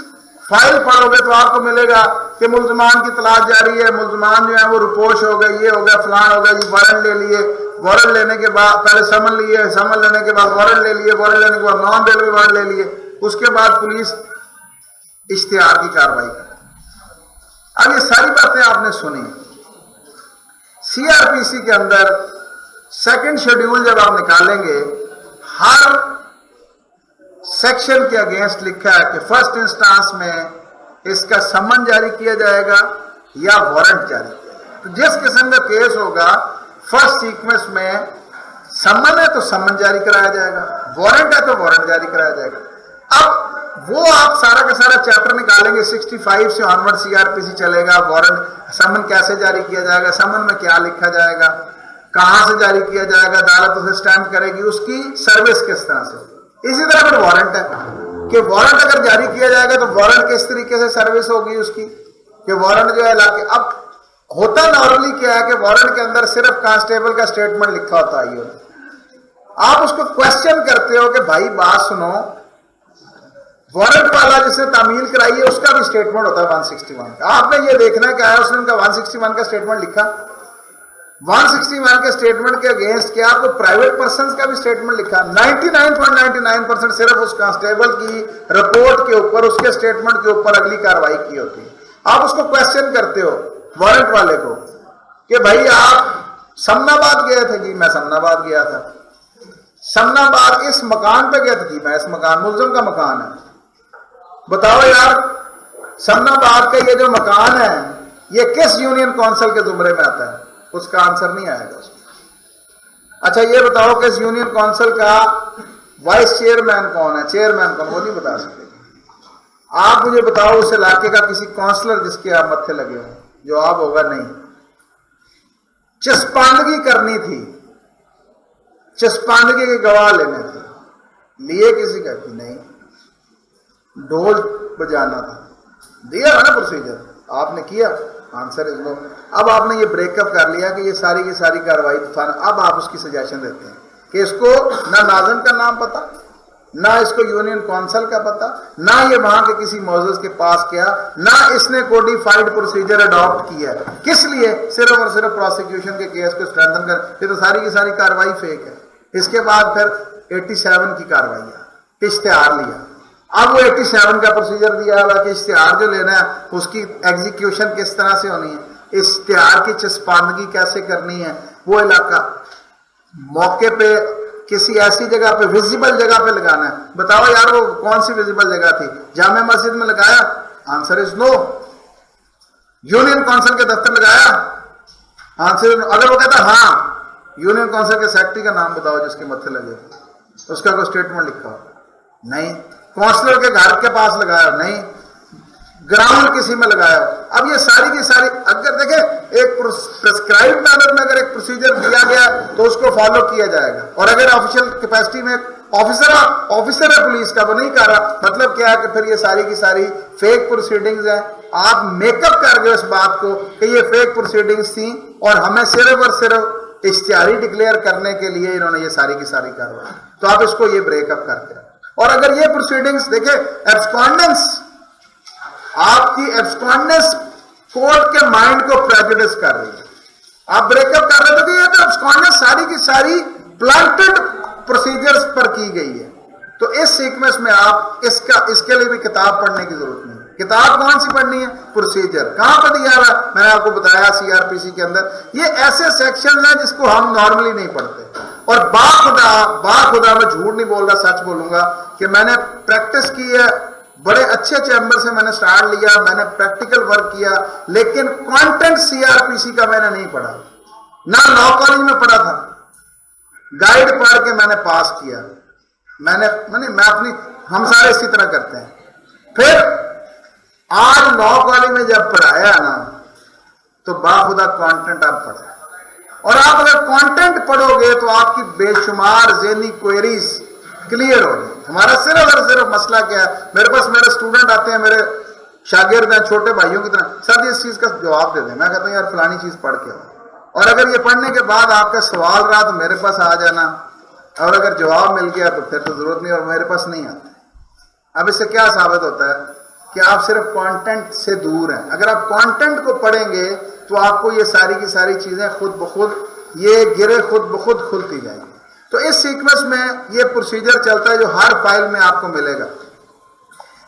فائل پڑھو گے تو آپ کو ملے گا کہ ملزمان کی تلاش جاری ہے، ملزمان جو ہیں وہ رپوش ہو گئے، یہ ہو گیا، فلان ہو گیا، یہ وارنٹ لے لیے، وارنٹ لینے کے بعد پہلے سمن لیے، سمن لینے کے بعد وارنٹ لے لیے، وارنٹ لینے کے بعد نان بیلوی وارنٹ لے لیے، اس کے بعد پولیس اشتہار کی کارروائی کرتی۔ اب یہ ساری باتیں آپ نے سنی۔ سی آر پی سی کے اندر سیکنڈ شیڈیول جب آپ نکالیں گے، ہر سیکشن کے اگینسٹ لکھا ہے کہ فرسٹ انسٹانس میں اس کا سمن جاری کیا جائے گا یا وارنٹ جاری کیا جائے گا۔ تو جس قسم کا کیس ہوگا، فرسٹ سیکوینس میں سمن ہے تو سمن جاری کرایا جائے گا، وارنٹ ہے تو وارنٹ جاری کرایا جائے گا۔ اب وہ آپ سارا کا سارا چیپٹر نکالیں گے، 65 سے آنورڈ سی آر پی سی چلے گا، وارنٹ سمن کیسے جاری کیا جائے گا، سمن میں کیا لکھا جائے گا، کہاں سے جاری کیا جائے گا، عدالت اسے اسٹیمپ کرے گی، اس کی سروس کس طرح سے ہوگی۔ اسی طرح پھر وارنٹ ہے کہ وارنٹ اگر جاری کیا جائے گا تو وارنٹ کس طریقے سے سروس ہوگی اس کی، کہ وارنٹ جو ہے علاقے، اب ہوتا نارملی کیا ہے کہ وارنٹ کے اندر صرف کانسٹیبل کا سٹیٹمنٹ لکھا ہوتا ہے، آپ اس کو کوشچن کرتے ہو کہ بھائی بات سنو، وارنٹ والا جس نے تعمیل کرائی ہے اس کا بھی سٹیٹمنٹ ہوتا ہے 161 کا، آپ نے یہ دیکھنا ہے کہ آیا اس نے ان کا 161 کا سٹیٹمنٹ لکھا، 161 کے سٹیٹمنٹ کے اگینسٹ کیا آپ کو پرائیویٹ پرسنز کا بھی سٹیٹمنٹ لکھا، 99.99% صرف اس کانسٹیبل کی رپورٹ کے اوپر، اس کے سٹیٹمنٹ کے اوپر اگلی کارروائی کی ہوتی ہے۔ آپ اس کو کوشچن کرتے ہو وارنٹ والے کو کہ بھائی آپ سمن آباد گئے تھے؟ جی میں سمن آباد گیا تھا۔ سمن آباد اس مکان پہ گیا تھا؟ جی میں اس مکان، ملزم کا مکان ہے۔ بتاؤ یار سمن آباد کا یہ جو مکان ہے یہ کس یونین کونسل کے زمرے میں آتا ہے؟ اس کا آنسر نہیں آئے گا اس میں۔ اچھا یہ بتاؤ کہ اس یونین کونسل کا وائس چیئرمین کون ہے، چیئرمین کون، وہ نہیں بتا سکتے۔ آپ مجھے بتاؤ اس علاقے کا کسی کونسلر جس کے آپ متھے لگے ہوں، جواب ہوگا نہیں۔ چسپاندگی کرنی تھی، چسپاندگی کے گواہ لینے تھے، لیے کسی کا کہ نہیں، ڈھول بجانا تھا، دیا نا پروسیجر، آپ نے کیا، آنسر از نو۔ اب آپ نے یہ بریک اپ کر لیا کہ یہ ساری کی ساری کارروائی، اب آپ اس کی سجیشن دیتے ہیں کہ اس کو نہ ناظم کا نام پتا، نہ اس کو یونین کونسل کا پتا، نہ یہ وہاں کے کسی معزز کے پاس کیا، نہ اس نے کوڈیفائڈ پروسیجر اڈاپٹ کیا ہے. کس لیے؟ صرف اور صرف پروسیکیوشن کے کیس کو اسٹرینتھن کر. یہ تو ساری کی ساری کاروائی فیک ہے. اس کے بعد پھر 87 کی کاروائی ہے، اشتہار لیا. اب وہ 87 کا پروسیجر دیا ہوا کہ اشتہار جو لینا ہے اس کی ایگزیکیوشن کس طرح سے ہونی ہے، اشتہار کی چسپاندگی کیسے کرنی ہے، وہ علاقہ موقع پہ کسی ایسی جگہ پہ ویزیبل جگہ پہ لگانا ہے. بتاؤ یار وہ کون سی ویزیبل جگہ تھی؟ جامع مسجد میں لگایا؟ Answer is no. Union council کے دفتر لگایا؟ آنسر. اگر وہ کہتا ہاں، یونین کونسل کے سیکرٹری کا نام بتاؤ جس کے متھے لگے، اس کا کوئی اسٹیٹمنٹ لکھا ہو؟ نہیں. کونسلر کے گھر کے پاس لگایا؟ نہیں. گراؤنڈ کسی میں لگایا ہو؟ اب یہ ساری کی ساری اگر دیکھیں ایک پرسکرائب مینر میں اگر ایک پروسیجر دیا گیا تو اس کو فالو کیا جائے گا. اور اگر آفیشیل کیپیسٹی میں آفیسر ہے پولیس کا وہ نہیں کر رہا، مطلب کیا ہے کہ پھر یہ ساری کی ساری فیک پروسیڈنگز ہیں. آپ میک اپ کر گئے اس بات کو کہ یہ فیک پروسیڈنگز تھیں اور ہمیں صرف اور صرف اشتہاری ڈکلیئر کرنے کے لیے انہوں نے یہ ساری کی ساری کاروائی. تو آپ اس کو یہ بریک اپ کرتے ہیں. اور اگر یہ پروسیڈنگز دیکھیں ایبسکانڈنس، آپ کی ایبسکانڈنس کورٹ کے مائنڈ کو پریجوڈس کر رہی ہے. آپ بریک اپ کر رہے تھے کہ یہ تو ایبسکانڈنس ساری کی ساری پلانٹڈ پروسیجرز پر کی گئی ہے. تو اس سیکوینس میں آپ اس کے لیے بھی کتاب پڑھنے کی ضرورت نہیں. کتاب کون سی پڑھنی ہے؟ پروسیجر. کہاں پہ دیا ہوا؟ میں نے آپ کو بتایا CRPC کے اندر. یہ ایسے سیکشن ہیں جس کو ہم نارملی نہیں پڑھتے. اور باخدا میں جھوٹ نہیں بول رہا، سچ بولوں گا کہ میں نے پریکٹس کی ہے، بڑے اچھے چیمبر سے میں نے سٹارٹ لیا، میں نے پریکٹیکل ورک کیا، لیکن کانٹینٹ CRPC کا میں نے نہیں پڑھا. نہ لا کالج میں پڑھا تھا، گائیڈ پڑھ کے میں نے پاس کیا. ہم سارے اسی طرح کرتے ہیں. پھر آج لا کالج میں جب پڑھایا نا تو باخدا کانٹینٹ آپ پڑھیں. اور آپ اگر کانٹینٹ پڑھو گے تو آپ کی بے شمار ذہنی کوئریز کلیئر ہو گئی. ہمارا صرف اور صرف مسئلہ کیا ہے؟ میرے پاس میرے اسٹوڈنٹ آتے ہیں، میرے شاگرد ہیں، چھوٹے بھائیوں کی طرح، سر اس چیز کا جواب دے دیں. میں کہتا ہوں یار فلانی چیز پڑھ کے آؤ. اور اگر یہ پڑھنے کے بعد آپ کا سوال رہا تو میرے پاس آ جانا، اور اگر جواب مل گیا تو پھر تو ضرورت نہیں، اور میرے پاس نہیں آتا. اب اس سے کیا ثابت ہوتا ہے کہ آپ صرف کانٹینٹ سے دور ہیں. اگر آپ کانٹینٹ کو پڑھیں گے تو آپ کو یہ ساری کی ساری چیزیں خود بخود یہ گرے خود بخود کھلتی جائیں گی. تو اس سیکوینس میں یہ پروسیجر چلتا ہے جو ہر فائل میں آپ کو ملے گا.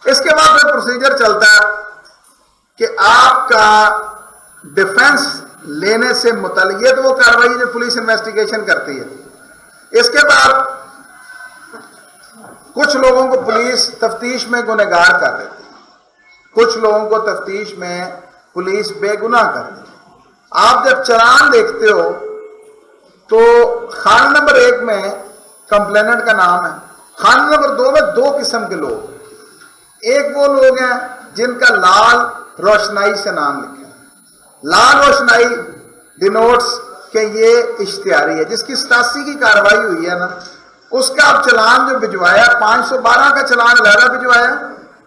اس کے بعد پھر پروسیجر چلتا ہے کہ آپ کا ڈیفنس لینے سے متعلق، یہ تو وہ کاروائی جو پولیس انویسٹیگیشن کرتی ہے. اس کے بعد کچھ لوگوں کو پولیس تفتیش میں گنہگار کر دیتی ہے، کچھ لوگوں کو تفتیش میں پولیس بے گناہ کر دیتی ہے. آپ جب چلان دیکھتے ہو تو خانہ نمبر 1 میں کمپلیننٹ کا نام ہے، خانہ نمبر 2 میں 2 قسم کے لوگ. ایک وہ لوگ ہیں جن کا لال روشنائی سے نام لکھا ہے. لال روشنائی ڈینوٹس کہ یہ اشتہاری ہے. جس کی 87 کی کاروائی ہوئی ہے نا، اس کا اب چلان جو بھجوایا 512 کا چلان علیحدہ بھجوایا،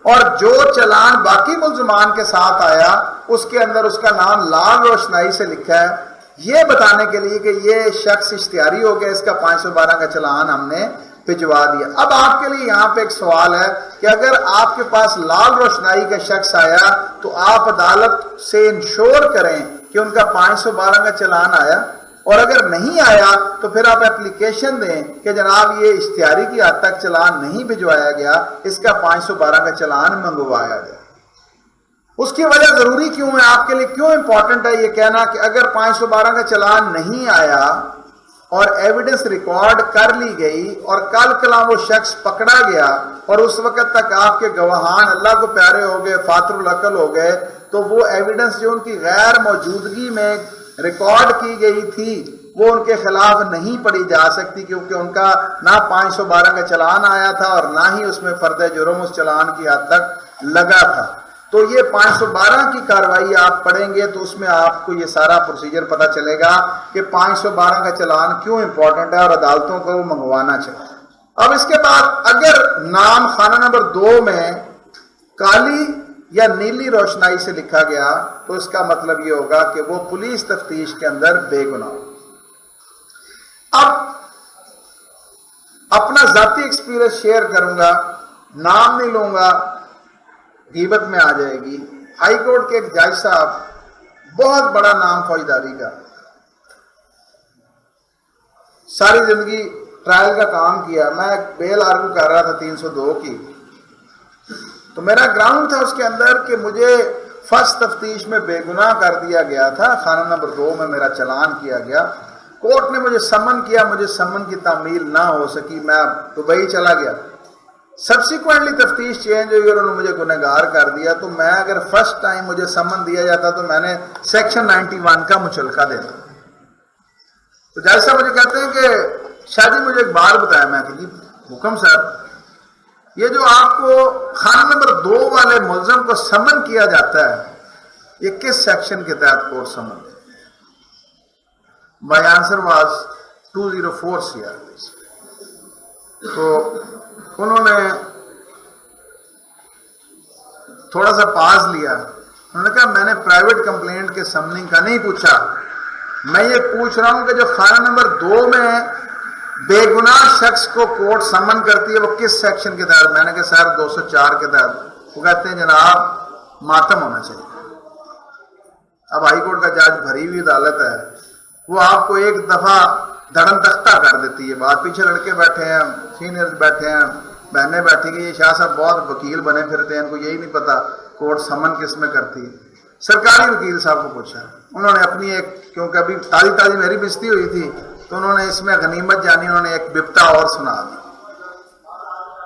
اور جو چلان باقی ملزمان کے ساتھ آیا اس کے اندر اس کا نام لال روشنائی سے لکھا ہے، یہ بتانے کے لیے کہ یہ شخص اشتہاری ہو گیا. اس کا 512 کا چلان ہم نے بھجوا دیا. اب آپ کے لیے یہاں پہ ایک سوال ہے کہ اگر آپ کے پاس لال روشنائی کا شخص آیا تو آپ عدالت سے انشور کریں کہ ان کا 512 کا چلان آیا، اور اگر نہیں آیا تو پھر آپ اپلیکیشن دیں کہ جناب یہ اشتہاری کی حد تک چلان نہیں بھجوایا گیا، اس کا 512 کا چلان منگوایا گیا. اس کی وجہ ضروری کیوں ہے؟ آپ کے لیے کیوں امپورٹنٹ ہے یہ کہنا کہ اگر 512 کا چلان نہیں آیا اور ایویڈنس ریکارڈ کر لی گئی اور کل کلام وہ شخص پکڑا گیا اور اس وقت تک آپ کے گواہان اللہ کو پیارے ہو گئے، فاتر العقل ہو گئے، تو وہ ایویڈنس جو ان کی غیر موجودگی میں ریکارڈ کی گئی تھی وہ ان کے خلاف نہیں پڑھی جا سکتی، کیونکہ ان کا نہ 512 کا چلان آیا تھا اور نہ ہی اس میں فرد جرم اس چلان کی حد تک لگا تھا. تو یہ 512 کی کاروائی آپ پڑھیں گے تو اس میں آپ کو یہ سارا پروسیجر پتہ چلے گا کہ 512 کا چلان کیوں امپورٹنٹ ہے اور عدالتوں کو وہ منگوانا چاہیے. اب اس کے بعد اگر نام خانہ نمبر 2 میں کالی یا نیلی روشنائی سے لکھا گیا تو اس کا مطلب یہ ہوگا کہ وہ پولیس تفتیش کے اندر بے گناہ. اب اپنا ذاتی ایکسپیرینس شیئر کروں گا، نام نہیں لوں گا، غیبت میں آ جائے گی۔ ہائی کورٹ کے ایک جج صاحب، بہت بڑا نام فوجداری کا، ساری زندگی ٹرائل کا کام کیا، میں بیل آرگو کر رہا تھا 302 کی، تو میرا گراؤنڈ تھا اس کے اندر کہ مجھے فرسٹ تفتیش میں بے گناہ کر دیا گیا تھا، خانہ نمبر 2 میں میرا چلان کیا گیا، کورٹ نے مجھے سمن کیا، مجھے سمن کی تعمیل نہ ہو سکی، میں دبئی چلا گیا، سبسیکوئنٹلی تفتیش چینج ہوئی اور انہوں نے مجھے گنہگار کر دیا، تو میں اگر فرسٹ ٹائم مجھے سمن دیا جاتا تو میں نے سیکشن 91 کا مچلکا دینا۔ تو جج صاحب مجھے کہتے ہیں کہ شاہ جی مجھے ایک بات بتایا، میں کہ جی حکم صاحب، یہ جو آپ کو خانہ نمبر 2 والے ملزم کو سمن کیا جاتا ہے، یہ کس سیکشن کے تحت کورٹ سمن؟ My answer was 204 CRPC۔ تو انہوں نے تھوڑا سا پاز لیا، انہوں نے کہا میں نے پرائیویٹ کمپلینٹ کے سمننگ کا نہیں پوچھا، میں یہ پوچھ رہا ہوں کہ جو خانہ نمبر 2 میں بے گناہ شخص کو کورٹ سمن کرتی ہے وہ کس سیکشن کے تحت؟ میں نے کہا سر 204 کے تحت۔ وہ کہتے ہیں جناب ماتم ہونا چاہیے۔ اب ہائی کورٹ کا جج بھری ہوئی عدالت ہے، وہ آپ کو ایک دفعہ دھڑن تختہ کر دیتی ہے بات، پیچھے لڑکے بیٹھے ہیں، سینئرز بیٹھے ہیں، بہنیں بیٹھی گئی، یہ شاہ صاحب بہت وکیل بنے پھرتے ہیں، ان کو یہی نہیں پتا کورٹ سمن کس میں کرتی ہے۔ سرکاری وکیل صاحب کو پوچھا، انہوں نے اپنی ایک، کیونکہ ابھی تازی میری بستی ہوئی تھی تو انہوں نے اس میں غنیمت جانی، انہوں نے ایک بپتا اور سنا دی۔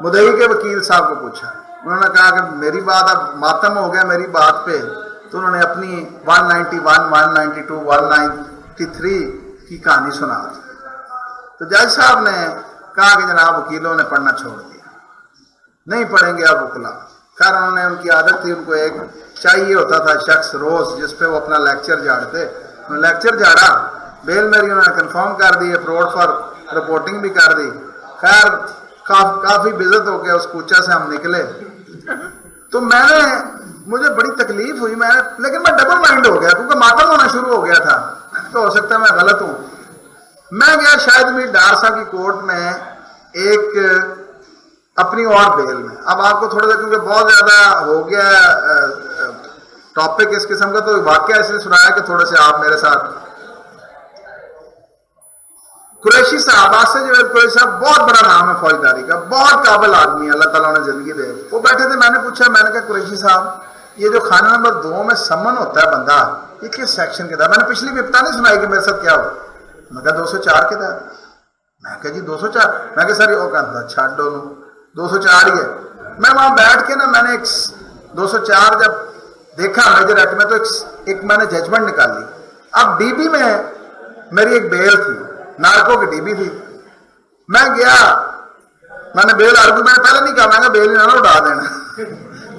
مدعی کے وکیل صاحب کو پوچھا، انہوں نے کہا کہ میری بات اب ماتم ہو گیا میری بات پہ، تو انہوں نے اپنی 191 192 193 کی کہانی سنا دی۔ تو جج صاحب نے کہا کہ جناب وکیلوں نے پڑھنا چھوڑ دیا، نہیں پڑھیں گے اب وکلا۔ خیر انہوں نے، ان کی عادت تھی، ان کو ایک چاہیے ہوتا تھا شخص روز جس پہ وہ اپنا لیکچر جھاڑتے، انہوں نے لیکچر جھاڑا، بیل میری انہوں نے کنفرم کر دی، اپروڈ فار رپورٹنگ بھی کر دی۔ خیر کافی بزت ہو کے اس کوچہ سے ہم نکلے، تو مجھے بڑی تکلیف ہوئی، لیکن میں ڈبل مائنڈ ہو گیا کیونکہ ماتم ہونا شروع ہو گیا تھا، تو ہو سکتا ہے میں غلط ہوں۔ میں گیا شاید میری ڈارسا کی کورٹ میں ایک اپنی اور بیل میں، اب آپ کو تھوڑا سا کیونکہ بہت زیادہ ہو گیا ٹاپک اس قسم کا، تو واقعہ اس لیے سنایا کہ تھوڑے سے آپ میرے ساتھ۔ قریشی صاحب، آصف جاوید قریشی صاحب، بہت بڑا نام ہے فوجداری کا، بہت قابل آدمی ہے، اللہ تعالیٰ نے زندگی دے، وہ بیٹھے تھے، میں نے پوچھا، میں نے کہا قریشی صاحب یہ جو خانہ نمبر 2 میں سمن ہوتا ہے بندہ، یہ کس سیکشن کے تھا؟ میں نے پچھلی بپتا نہیں سنائی کہ میرے ساتھ کیا ہو، میں کہا 204 کے تحت۔ میں کہا جی 204، میں کہا سر یہ کہا چھاڑ دو 204 ہی ہے۔ میں وہاں بیٹھ کے میں نے 204 جب دیکھا میجر ایکٹ میں، تو ایک میں نے ججمنٹ نکال لی۔ اب ڈی بی میں میری ایک بیل تھی، نارکو کی ڈی بی تھی، میں گیا، میں نے بیل آرگو، میں نے پہلے نہیں کہا، میں نے بیل نہ اڑا دینا،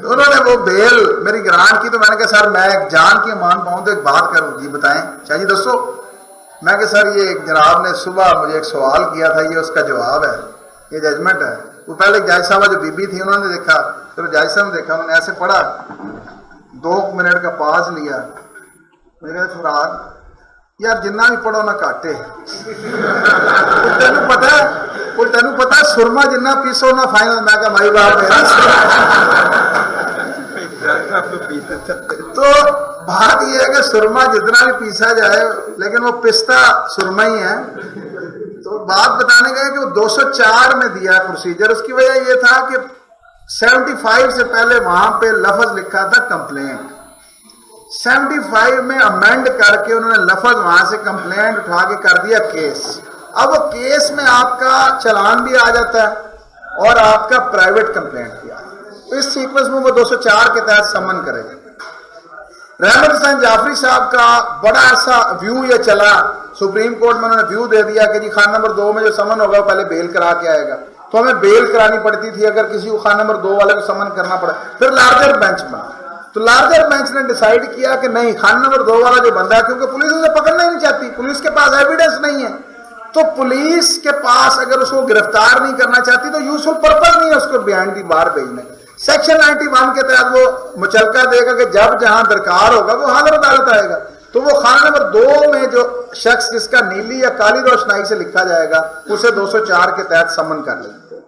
انہوں نے وہ بیل میری گرانٹ کی، تو میں نے کہا سر میں ایک جان کی امان پاؤں تو ایک بات کروں، جی بتائیں شاہ جی دسو۔ میں کہ سر یہ جناب نے صبح مجھے ایک سوال کیا تھا، یہ اس کا جواب ہے، یہ ججمنٹ ہے۔ وہ پہلے جج صاحبہ جو بی بی تھی انہوں نے دیکھا، پھر جج صاحب نے دیکھا، انہوں نے ایسے پڑھا، 2 منٹ کا پاز لیا، میں نے کہا فراد یار جنہ بھی پڑھو نہ کاٹے، تینوں پتا سرما جنہ پیسو نہ فائنل۔ میں کہا بھائی باپ میرا تو بات یہ ہے کہ سرما جتنا بھی پیسا جائے لیکن وہ پستہ سرما ہی ہے۔ تو بات بتانے گئے کہ وہ 204 میں دیا پروسیجر، اس کی وجہ یہ تھا کہ 75 سے پہلے وہاں پہ لفظ لکھا تھا کمپلینٹ، 75 میں امینڈ کر کے انہوں نے لفظ وہاں سے کمپلینٹ اٹھا کے کر دیا کیس۔ اب وہ کیس میں آپ کا چلان بھی آ جاتا ہے اور آپ کا پرائیویٹ کمپلینٹ بھی آ جاتا ہے، اس سیکوینس میں وہ 204 کے تحت سمن کرے گا۔ رحمت حسین جعفری صاحب کا بڑا عرصہ ویو یہ چلا، سپریم کورٹ میں انہوں نے ویو دے دیا کہ جی خانہ نمبر 2 میں جو سمن ہوگا وہ پہلے بیل کرا کے آئے گا، تو ہمیں بیل کرانی پڑتی تھی اگر کسی کو خانہ نمبر 2 والے کو سمن کرنا پڑا۔ پھر لارجر بینچ بنا، تو لارجر بینچ نے ڈیسائیڈ کیا کہ نہیں، خانہ نمبر 2 والا جو بندہ ہے، کیونکہ پولیس اسے پکڑنا ہی نہیں چاہتی، پولیس کے پاس ایویڈنس نہیں ہے، تو پولیس کے پاس اگر اس کو گرفتار نہیں کرنا چاہتی تو یوزفل پرپز نہیں ہے اس کو بیہائنڈ دی بار بھیجنے۔ سیکشن 91 کے تحت وہ مچلکا دے گا کہ جب جہاں درکار ہوگا وہ حاضر عدالت آئے گا۔ تو وہ خانہ نمبر 2 میں جو شخص جس کا نیلی یا کالی روشنائی سے لکھا جائے گا اسے 204 کے تحت سمن کر لیں گے۔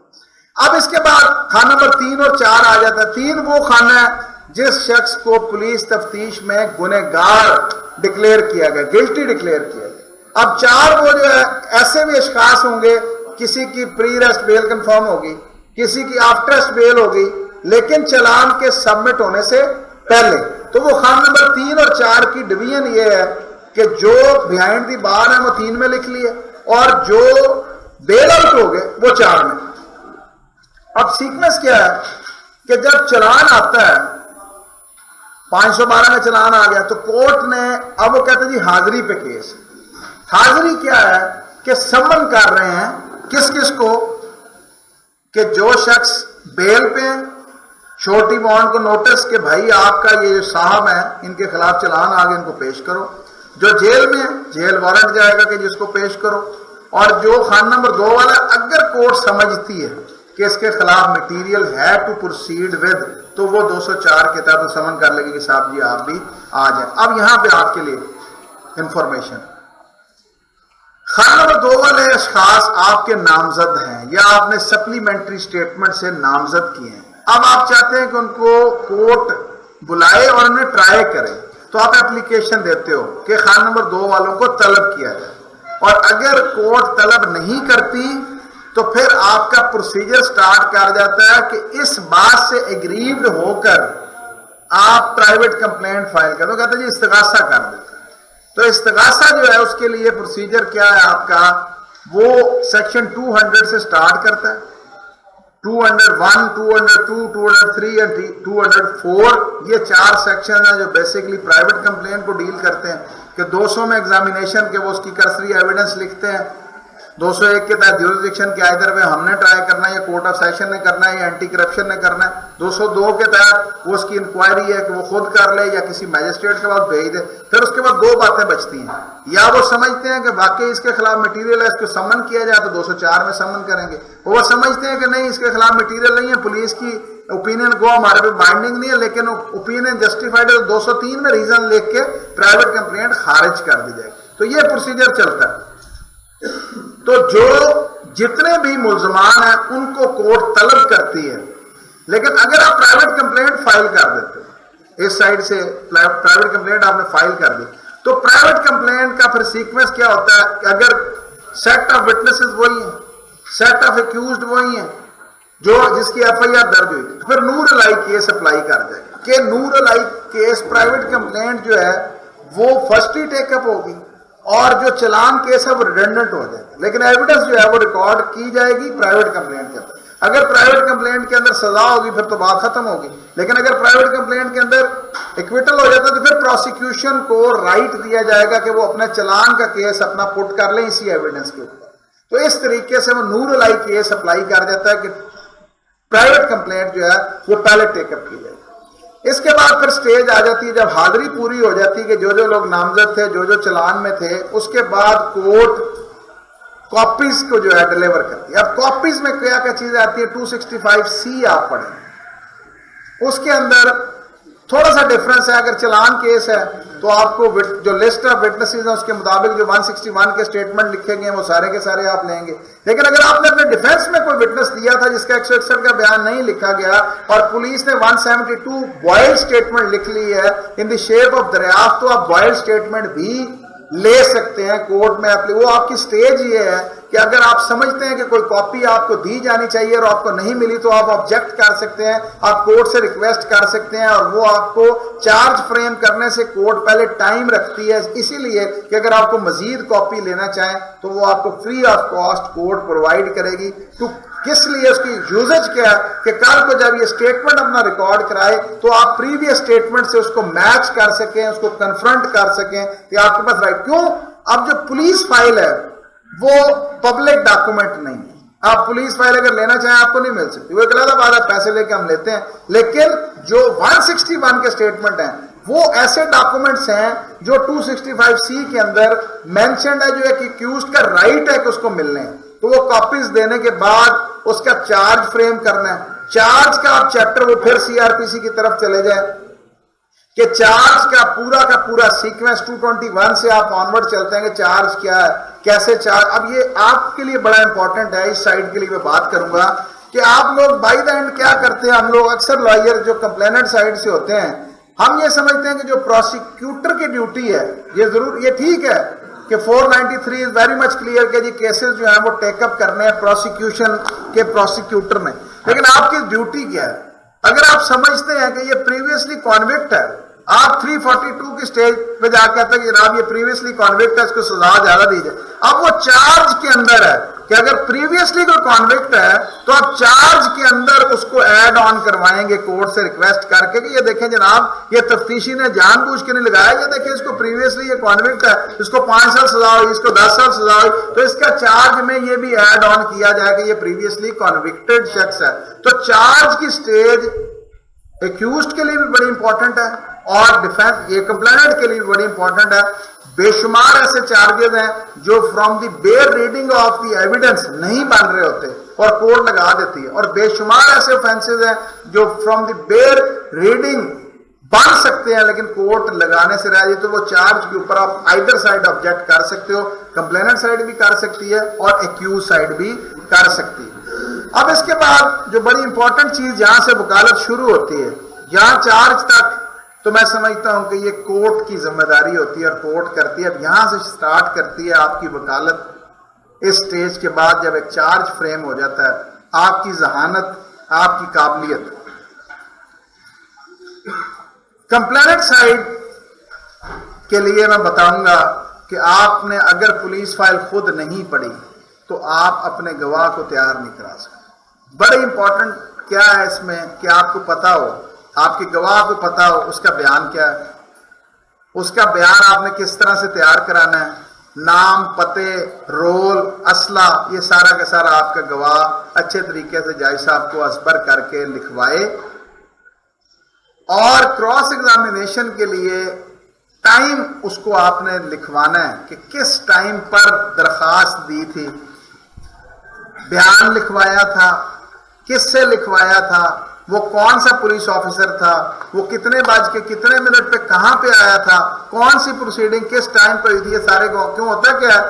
اب اس کے بعد خانہ نمبر 3 اور 4 آ جاتا ہے۔ 3 وہ خانہ ہے جس شخص کو پولیس تفتیش میں گنہگار ڈکلیئر کیا گیا، گلٹی ڈکلیئر کیا گیا۔ اب 4 وہ جو ہے ایسے بھی اشخاص ہوں گے، کسی کی پری ریسٹ بیل کنفرم ہوگی، کسی کی آفٹر ریسٹ بیل ہوگی، لیکن چلان کے سبمٹ ہونے سے پہلے۔ تو وہ خانہ نمبر 3 اور 4 کی ڈویژن یہ ہے کہ جو بیہائنڈ دی بار ہے وہ 3 میں لکھ لیے، اور جو بیل آؤٹ ہو گئے وہ 4 میں۔ اب سیکوینس کیا ہے کہ جب چلان آتا ہے 512 میں چلان آ گیا تو کورٹ نے اب وہ کہتے ہیں جی حاضری پہ کیس۔ حاضری کیا ہے کہ سمن کر رہے ہیں کس کس کو، کہ جو شخص بیل پہ ہیں چھوٹی بانڈ کو نوٹس کہ بھائی آپ کا یہ صاحب ہیں ان کے خلاف چلان آ گئے ان کو پیش کرو، جو جیل میں جیل وارنٹ جائے گا کہ جس کو پیش کرو، اور جو خانہ نمبر 2 والا اگر کورٹ سمجھتی ہے کہ اس کے خلاف مٹیریل ہے ٹو پروسیڈ ود تو وہ 204 کے تحت سمن کر لے گی کہ صاحب جی آپ بھی آ جائیں۔ اب یہاں پہ آپ کے لیے انفارمیشن، خانہ نمبر 2 والے اشخاص آپ کے نامزد ہیں یا آپ نے سپلیمنٹری سٹیٹمنٹ سے نامزد کیے ہیں۔ اب آپ چاہتے ہیں کہ ان کو کورٹ بلائے اور انہیں ٹرائی کرے، تو آپ اپلیکیشن دیتے ہو کہ خانہ نمبر 2 والوں کو طلب کیا جائے، اور اگر کورٹ طلب نہیں کرتی تو پھر آپ کا پروسیجر سٹارٹ کر جاتا ہے کہ اس بات سے ایگریوڈ ہو کر آپ پرائیویٹ کمپلینٹ فائل کر دو، کہتے ہیں جی استغاثہ کر دیتے ہیں۔ تو استغاثہ جو ہے اس کے لیے پروسیجر کیا ہے آپ کا، وہ سیکشن 200 سے سٹارٹ کرتا ہے، 201, 202, 203 اور 204 یہ 4 سیکشن ہیں جو بیسیکلی پرائیویٹ کمپلینٹ کو ڈیل کرتے ہیں، کہ 200 میں ایگزامینیشن کے وہ اس کی کرسری ایویڈنس لکھتے ہیں، 201 کے تحت جیورسڈکشن کے آئدر میں ہم نے ٹرائی کرنا ہے یا کورٹ آف سیشن نے کرنا ہے یا اینٹی کرپشن نے کرنا ہے، 202 کے تحت وہ اس کی انکوائری ہے کہ وہ خود کر لے یا کسی میجسٹریٹ کے پاس بھیج دے۔ پھر اس کے بعد 2 باتیں بچتی ہیں، یا وہ سمجھتے ہیں کہ واقعی اس کے خلاف مٹیریل ہے اس کو سمن کیا جائے تو 204 میں سمن کریں گے، وہ سمجھتے ہیں کہ نہیں اس کے خلاف مٹیریل نہیں ہے، پولیس کی اوپینین کو ہمارے پہ بائنڈنگ نہیں ہے لیکن اوپینین جسٹیفائڈ ہے، 203 میں ریزن لکھ کے پرائیویٹ کمپلینٹ خارج کر دی جائے گی۔ تو یہ پروسیجر چلتا ہے۔ تو جو جتنے بھی ملزمان ہیں ان کو کورٹ طلب کرتی ہے، لیکن اگر آپ پرائیویٹ کمپلینٹ فائل کر دیتے ہو، اس سائڈ سے پرائیویٹ کمپلینٹ آپ نے فائل کر دی، تو پرائیویٹ کمپلینٹ کا پھر سیکوینس کیا ہوتا ہے کہ اگر سیٹ آف وٹنسز وہی ہیں، سیٹ آف ایکیوزڈ وہی ہیں جو جس کی ایف آئی آر درج ہوئی، پھر نور الائی کیس اپلائی کر جائے گا کہ نور الائی کیس پرائیویٹ کمپلینٹ جو ہے وہ فرسٹ ہی ٹیک اپ ہوگی، اور جو چلان کیس ہے وہ ریڈنڈنٹ ہو جائے گا، لیکن ایویڈنس جو ہے وہ ریکارڈ کی جائے گی پرائیویٹ کمپلینٹ کے اندر۔ اگر پرائیویٹ کمپلینٹ کے اندر سزا ہوگی پھر تو بات ختم ہوگی، لیکن اگر پرائیویٹ کمپلینٹ کے اندر ایکویٹل ہو جاتا ہے تو پھر پروسیکیوشن کو رائٹ دیا جائے گا کہ وہ اپنا چلان کا کیس اپنا پٹ کر لیں اسی ایویڈنس کے اوپر۔ تو اس طریقے سے وہ نور الائی کیس اپلائی کر دیتا ہے کہ پرائیویٹ کمپلینٹ جو ہے وہ پہلے ٹیک اپ کی جائے۔ اس کے بعد پھر سٹیج آ جاتی ہے جب حاضری پوری ہو جاتی ہے کہ جو جو لوگ نامزد تھے، جو جو چلان میں تھے، اس کے بعد کورٹ کاپیز کو جو ہے ڈیلیور کرتی ہے۔ اب کاپیز میں کیا کیا چیزیں آتی ہے، 265C آپ پڑھیں، اس کے اندر تھوڑا سا ڈیفرنس ہے۔ اگر چلان کیس ہے تو آپ کو جو لسٹ آف وٹنسز ہیں اس کے مطابق جو 161 کے سٹیٹمنٹ لکھے گئے ہیں وہ سارے کے سارے آپ لیں گے، لیکن اگر آپ نے اپنے ڈیفینس میں کوئی وٹنس دیا تھا جس کا 161 کا بیان نہیں لکھا گیا اور پولیس نے 172 بوائل سٹیٹمنٹ لکھ لی ہے ان دی شیپ آف دریافت، تو آپ بوائل سٹیٹمنٹ بھی لے سکتے ہیں کورٹ میں۔ وہ آپ کی سٹیج یہ ہے کہ اگر آپ سمجھتے ہیں کہ کوئی کاپی آپ کو دی جانی چاہیے اور آپ کو نہیں ملی تو آپ آبجیکٹ کر سکتے ہیں، آپ کورٹ سے ریکویسٹ کر سکتے ہیں، اور وہ آپ کو چارج فریم کرنے سے کورٹ پہلے ٹائم رکھتی ہے، اسی لیے کہ اگر آپ کو مزید کاپی لینا چاہیں تو وہ آپ کو free of cost court provide کرے گی۔ تو کس لیے اس کی یوزج کیا ہے کہ کل کو جب یہ سٹیٹمنٹ اپنا ریکارڈ کرائے تو آپ پریویس سٹیٹمنٹ سے اس کو میچ کر سکیں، اس کو کنفرنٹ کر سکیں کہ آپ کے پاس رائٹ۔ کیوں؟ اب جو پولیس فائل ہے وہ پبلک ڈاکومنٹ نہیں ہے، آپ پولیس فائل اگر لینا چاہیں آپ کو نہیں مل سکتی، وہ ایک علیحدہ بات ہے، پیسے لے کے ہم لیتے ہیں، لیکن جو 161 کے سٹیٹمنٹ ہیں وہ ایسے ڈاکومنٹس ہیں جو 265C کے اندر مینشنڈ ہے، جو ایک ایکیوزڈ کا رائٹ ہے کہ اس کو ملنے ہیں، تو وہ کاپیز دینے کے بعد اس کا چارج فریم کرنا ہے۔ چارج کا آپ چیپٹر وہ پھر CRPC کی طرف چلے جائیں، کہ چارج کا پورا سیکوینس 221 سے آپ آنورڈ چلتے ہیں کہ چارج کیا ہے، کیسے چارج. اب یہ آپ کے لیے بڑا امپورٹنٹ ہے، اس سائڈ کے لیے میں بات کروں گا کہ آپ لوگ بائی دا اینڈ کیا کرتے ہیں. ہم لوگ اکثر لائر جو کمپلیننٹ سائڈ سے ہوتے ہیں، ہم یہ سمجھتے ہیں کہ جو پروسیکیوٹر کی ڈیوٹی ہے، یہ ٹھیک ہے کہ 493 از ویری مچ کلیئر کہ جی کیسز جو ہیں وہ ٹیک اپ کرنے ہیں پروسیکیوشن کے پروسیکیوٹر نے، لیکن آپ کی ڈیوٹی کیا ہے؟ اگر آپ سمجھتے ہیں کہ یہ پریویسلی کانوکٹ ہے، آپ 342 کی سٹیج پہ جا کے کہتے ہیں کہ جناب یہ پریویسلی کانوکٹ ہے، اس کو سزا زیادہ دی جائے. اب وہ چارج کے اندر ہے کہ اگر پریویسلی کوئی کانوکٹ ہے تو آپ چارج کے اندر اس کو ایڈ آن کروائیں گے کورٹ سے ریکویسٹ کر کے کہ یہ دیکھیں جناب یہ تفتیشی نے جان بوجھ کے نہیں لگایا، یہ دیکھیں اس کو پریویسلی یہ کانوکٹ ہے، اس کو 5 سال سزا ہوئی، اس کو 10 سال سزا ہوئی، تو اس کا چارج میں یہ بھی ایڈ آن کیا جائے کہ یہ پریویسلی کانوکٹڈ شخص ہے. تو چارج کی سٹیج ایکیوزڈ کے لیے بھی بڑی امپورٹنٹ ہے اور ڈیفینس یہ کمپلیننٹ کے لیے بھی بڑی امپورٹنٹ ہے. بے شمار ایسے چارجز ہیں جو from the bare reading of the evidence نہیں بن رہے ہوتے اور کورٹ لگا دیتی ہے، اور بے شمار ایسے اوفینسز ہیں جو فرام دی بیئر ریڈنگ بن سکتے ہیں لیکن کورٹ لگانے سے رہ جائے. تو وہ چارج کے اوپر آپ آئدر سائڈ آبجیکٹ کر سکتے ہو، کمپلیننٹ سائڈ بھی کر سکتی ہے اور ایکیوز سائڈ بھی کر سکتی ہے. اب اس کے بعد جو بڑی امپورٹنٹ چیز جہاں سے وکالت شروع ہوتی ہے، یہاں چارج تک تو میں سمجھتا ہوں کہ یہ کورٹ کی ذمہ داری ہوتی ہے اور کورٹ کرتی ہے. اب یہاں سے سٹارٹ کرتی ہے آپ کی وکالت. اس سٹیج کے بعد جب ایک چارج فریم ہو جاتا ہے، آپ کی ذہانت، آپ کی قابلیت. کمپلیننٹ سائڈ کے لیے میں بتاؤں گا کہ آپ نے اگر پولیس فائل خود نہیں پڑھی تو آپ اپنے گواہ کو تیار نہیں کرا سکتے. بڑی امپورٹنٹ کیا ہے اس میں کہ آپ کو پتا ہو، آپ کے گواہ کو پتا ہو اس کا بیان کیا ہے، اس کا بیان آپ نے کس طرح سے تیار کرانا ہے، نام، پتے، رول، اسلحہ، یہ سارا کا سارا آپ کا گواہ اچھے طریقے سے جج صاحب کو ازبر کر کے لکھوائے. اور کراس ایگزامینیشن کے لیے ٹائم اس کو آپ نے لکھوانا ہے کہ کس ٹائم پر درخواست دی تھی، بیان لکھوایا تھا، کس سے لکھوایا تھا، وہ کون سا پولیس آفیسر تھا، وہ کتنے بج کے کتنے منٹ پہ کہاں پہ آیا تھا، کون سی پروسیڈنگ کس ٹائم پہ ہوئی تھی. یہ سارے کیوں ہوتا ہے کیا ہے،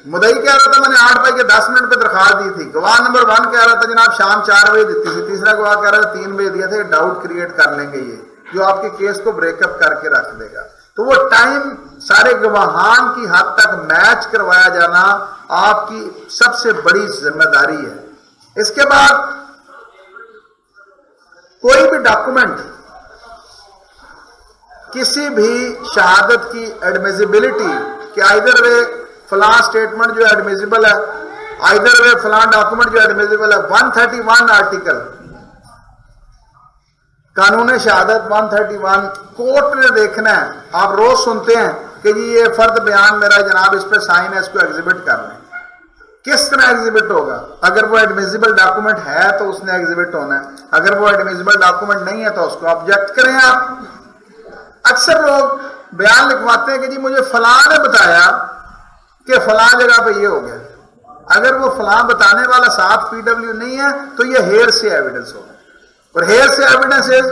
مدعی کہہ رہا تھا میں نے 8 بج کے 10 منٹ پہ درخواست دی تھی، گواہ نمبر 1 کہہ رہا تھا جناب شام 4 بجے دیتی تھی، تیسرا گواہ کہہ رہا تھا 3 بجے دیا تھا. ڈاؤٹ کریٹ کر لیں گے یہ جو آپ کے کیس کو بریک اپ کر کے رکھ دے گا. تو وہ ٹائم سارے گواہان کی حد تک میچ کروایا جانا آپ کی سب سے بڑی ذمہ داری ہے. اس کے بعد کوئی بھی ڈاکومنٹ، کسی بھی شہادت کی ایڈمیزیبلٹی کہ آئدر وے فلاں سٹیٹمنٹ جو ایڈمیزیبل ہے، آئدر وے فلاں ڈاکومنٹ جو ایڈمیزیبل ہے، 131 آرٹیکل قانون شہادت 131 کورٹ نے دیکھنا ہے. آپ روز سنتے ہیں کہ جی یہ فرد بیان میرا جناب اس پہ سائن ہے، اس کو ایگزیبٹ کر لیں. کس طرح ایگزیبٹ ہوگا؟ اگر وہ ایڈمیزیبل ڈاکومنٹ ہے تو اس نے ایگزیبٹ ہونا ہے، اگر وہ ایڈمیزیبل ڈاکومنٹ نہیں ہے تو اس کو آبجیکٹ کریں آپ. اکثر لوگ بیان لکھواتے ہیں کہ جی مجھے فلاں نے بتایا کہ فلاں جگہ پہ یہ ہو گیا. اگر وہ فلاں بتانے والا ساتھ PW نہیں ہے تو یہ ہیر سے ایویڈنس ہوگا، اور ہیر سے ایویڈنس از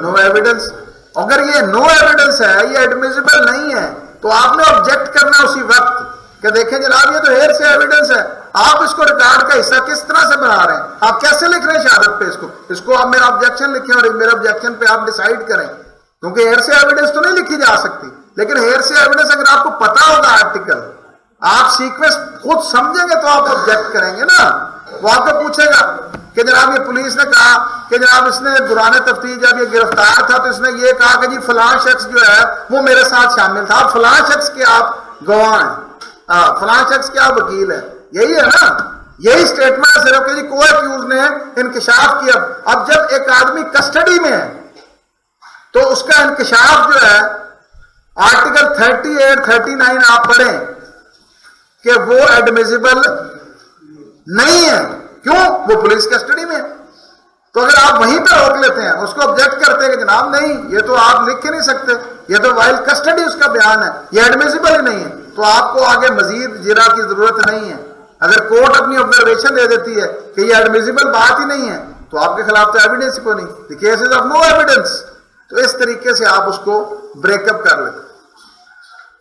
نو ایویڈنس. اگر یہ نو ایویڈنس ہے، یہ ایڈمیزیبل نہیں ہے، تو آپ نے آبجیکٹ کرنا اسی وقت کہ دیکھیں جناب یہ تو ہیر سے ایویڈنس ہے، آپ اس کو ریکارڈ کا حصہ کس طرح سے بنا رہے ہیں، آپ کیسے لکھ رہے ہیں شہادت پہ اس کو آپ میرا آبجیکشن لکھیں اور میرے آبجیکشن پہ آپ ڈیسائیڈ کریں. کیونکہ ہیر سے ایویڈنس تو نہیں لکھی جا سکتی، لیکن ہیر سے ایویڈنس اگر آپ کو پتا ہوگا آرٹیکل، آپ سیکوینس خود سمجھیں گے تو آپ آبجیکٹ کریں گے نا. وہ آپ کو پوچھے گا کہ جناب یہ پولیس نے کہا کہ جناب اس نے دوران تفتیش جب یہ گرفتار تھا تو اس نے یہ کہا کہ جی فلاں شخص جو ہے وہ میرے ساتھ شامل تھا. فلاں شخص کے آپ گواہ ہیں، فلاں شخص کے آپ وکیل ہیں، یہی ہے نا، یہی اسٹیٹمنٹ ہے صرف کہ جی کو ایکیوز نے انکشاف کیا. اب جب ایک آدمی کسٹڈی میں ہے تو اس کا انکشاف جو ہے آرٹیکل 38 39 آپ پڑھیں کہ وہ ایڈمیزیبل نہیں ہے. کیوں؟ وہ پولیس کسٹڈی میں ہے. تو اگر آپ وہیں پہ روک لیتے ہیں، اس کو آبجیکٹ کرتے ہیں کہ جناب نہیں یہ تو آپ لکھ کے نہیں سکتے، یہ تو وائل کسٹڈی اس کا بیان ہے، یہ ایڈمیزیبل ہی نہیں ہے، تو آپ کو آگے مزید جرا کی ضرورت نہیں ہے. اگر کورٹ اپنی آبزرویشن دے دیتی ہے کہ یہ ایڈمیزیبل بات ہی نہیں ہے تو آپ کے خلاف تو ایویڈنس کو نہیں، the case is of no evidence. تو اس طریقے سے آپ اس کو بریک اپ کر لیتے.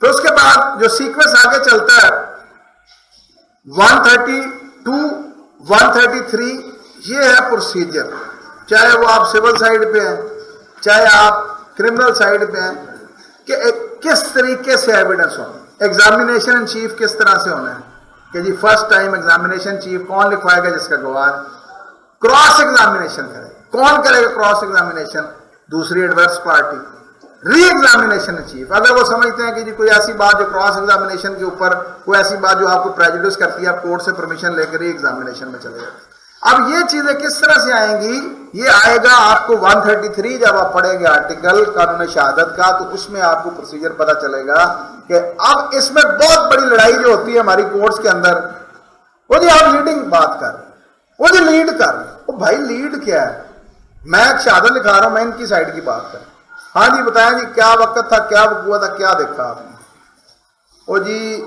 پھر اس کے بعد جو سیکوینس آگے چلتا ہے 132 133 یہ ہے پروسیجر. چاہے وہ آپ سول سائڈ پہ ہیں چاہے آپ کرمنل سائڈ پہ ہیں کہ کس طریقے سے ایویڈنس ہونا. ایگزامینیشن ان چیف کس طرح سے ہونا ہے کہ جی فرسٹ ٹائم ایگزامینیشن چیف کون لکھوائے گا جس کا گواہ. کراس ایگزامینیشن کرے کون کرے گا کراس ایگزامینیشن؟ دوسری ایڈورس پارٹی. ری ایگزامینیشن چیف اگر وہ سمجھتے ہیں کہ جی کوئی ایسی بات جو کراس ایگزامینیشن کے اوپر کوئی ایسی بات جو آپ کو پریجوڈس کرتی ہے آپ کورٹ سے پرمیشن لے کر ری ایگزامینیشن میں چلے جائیں. اب یہ چیزیں کس طرح سے آئیں گی؟ یہ آئے گا آپ کو 133 جب آپ پڑھیں گے آرٹیکل قانون شہادت کا تو اس میں آپ کو پروسیجر پتا چلے گا کہ اب اس میں بہت بڑی لڑائی جو ہوتی ہے ہماری کورٹس کے اندر وہ جی آپ لیڈنگ بات کر رہے ہیں وہ جی لیڈ کر رہے ہیں. وہ بھائی لیڈ کیا ہے؟ میں ایک شہادت لکھا رہا ہوں میں ان کی سائڈ کی بات کر رہا ہوں. ہاں جی بتائیں جی کیا وقت تھا کیا ہوا تھا کیا دیکھا آپ نے؟ وہ جی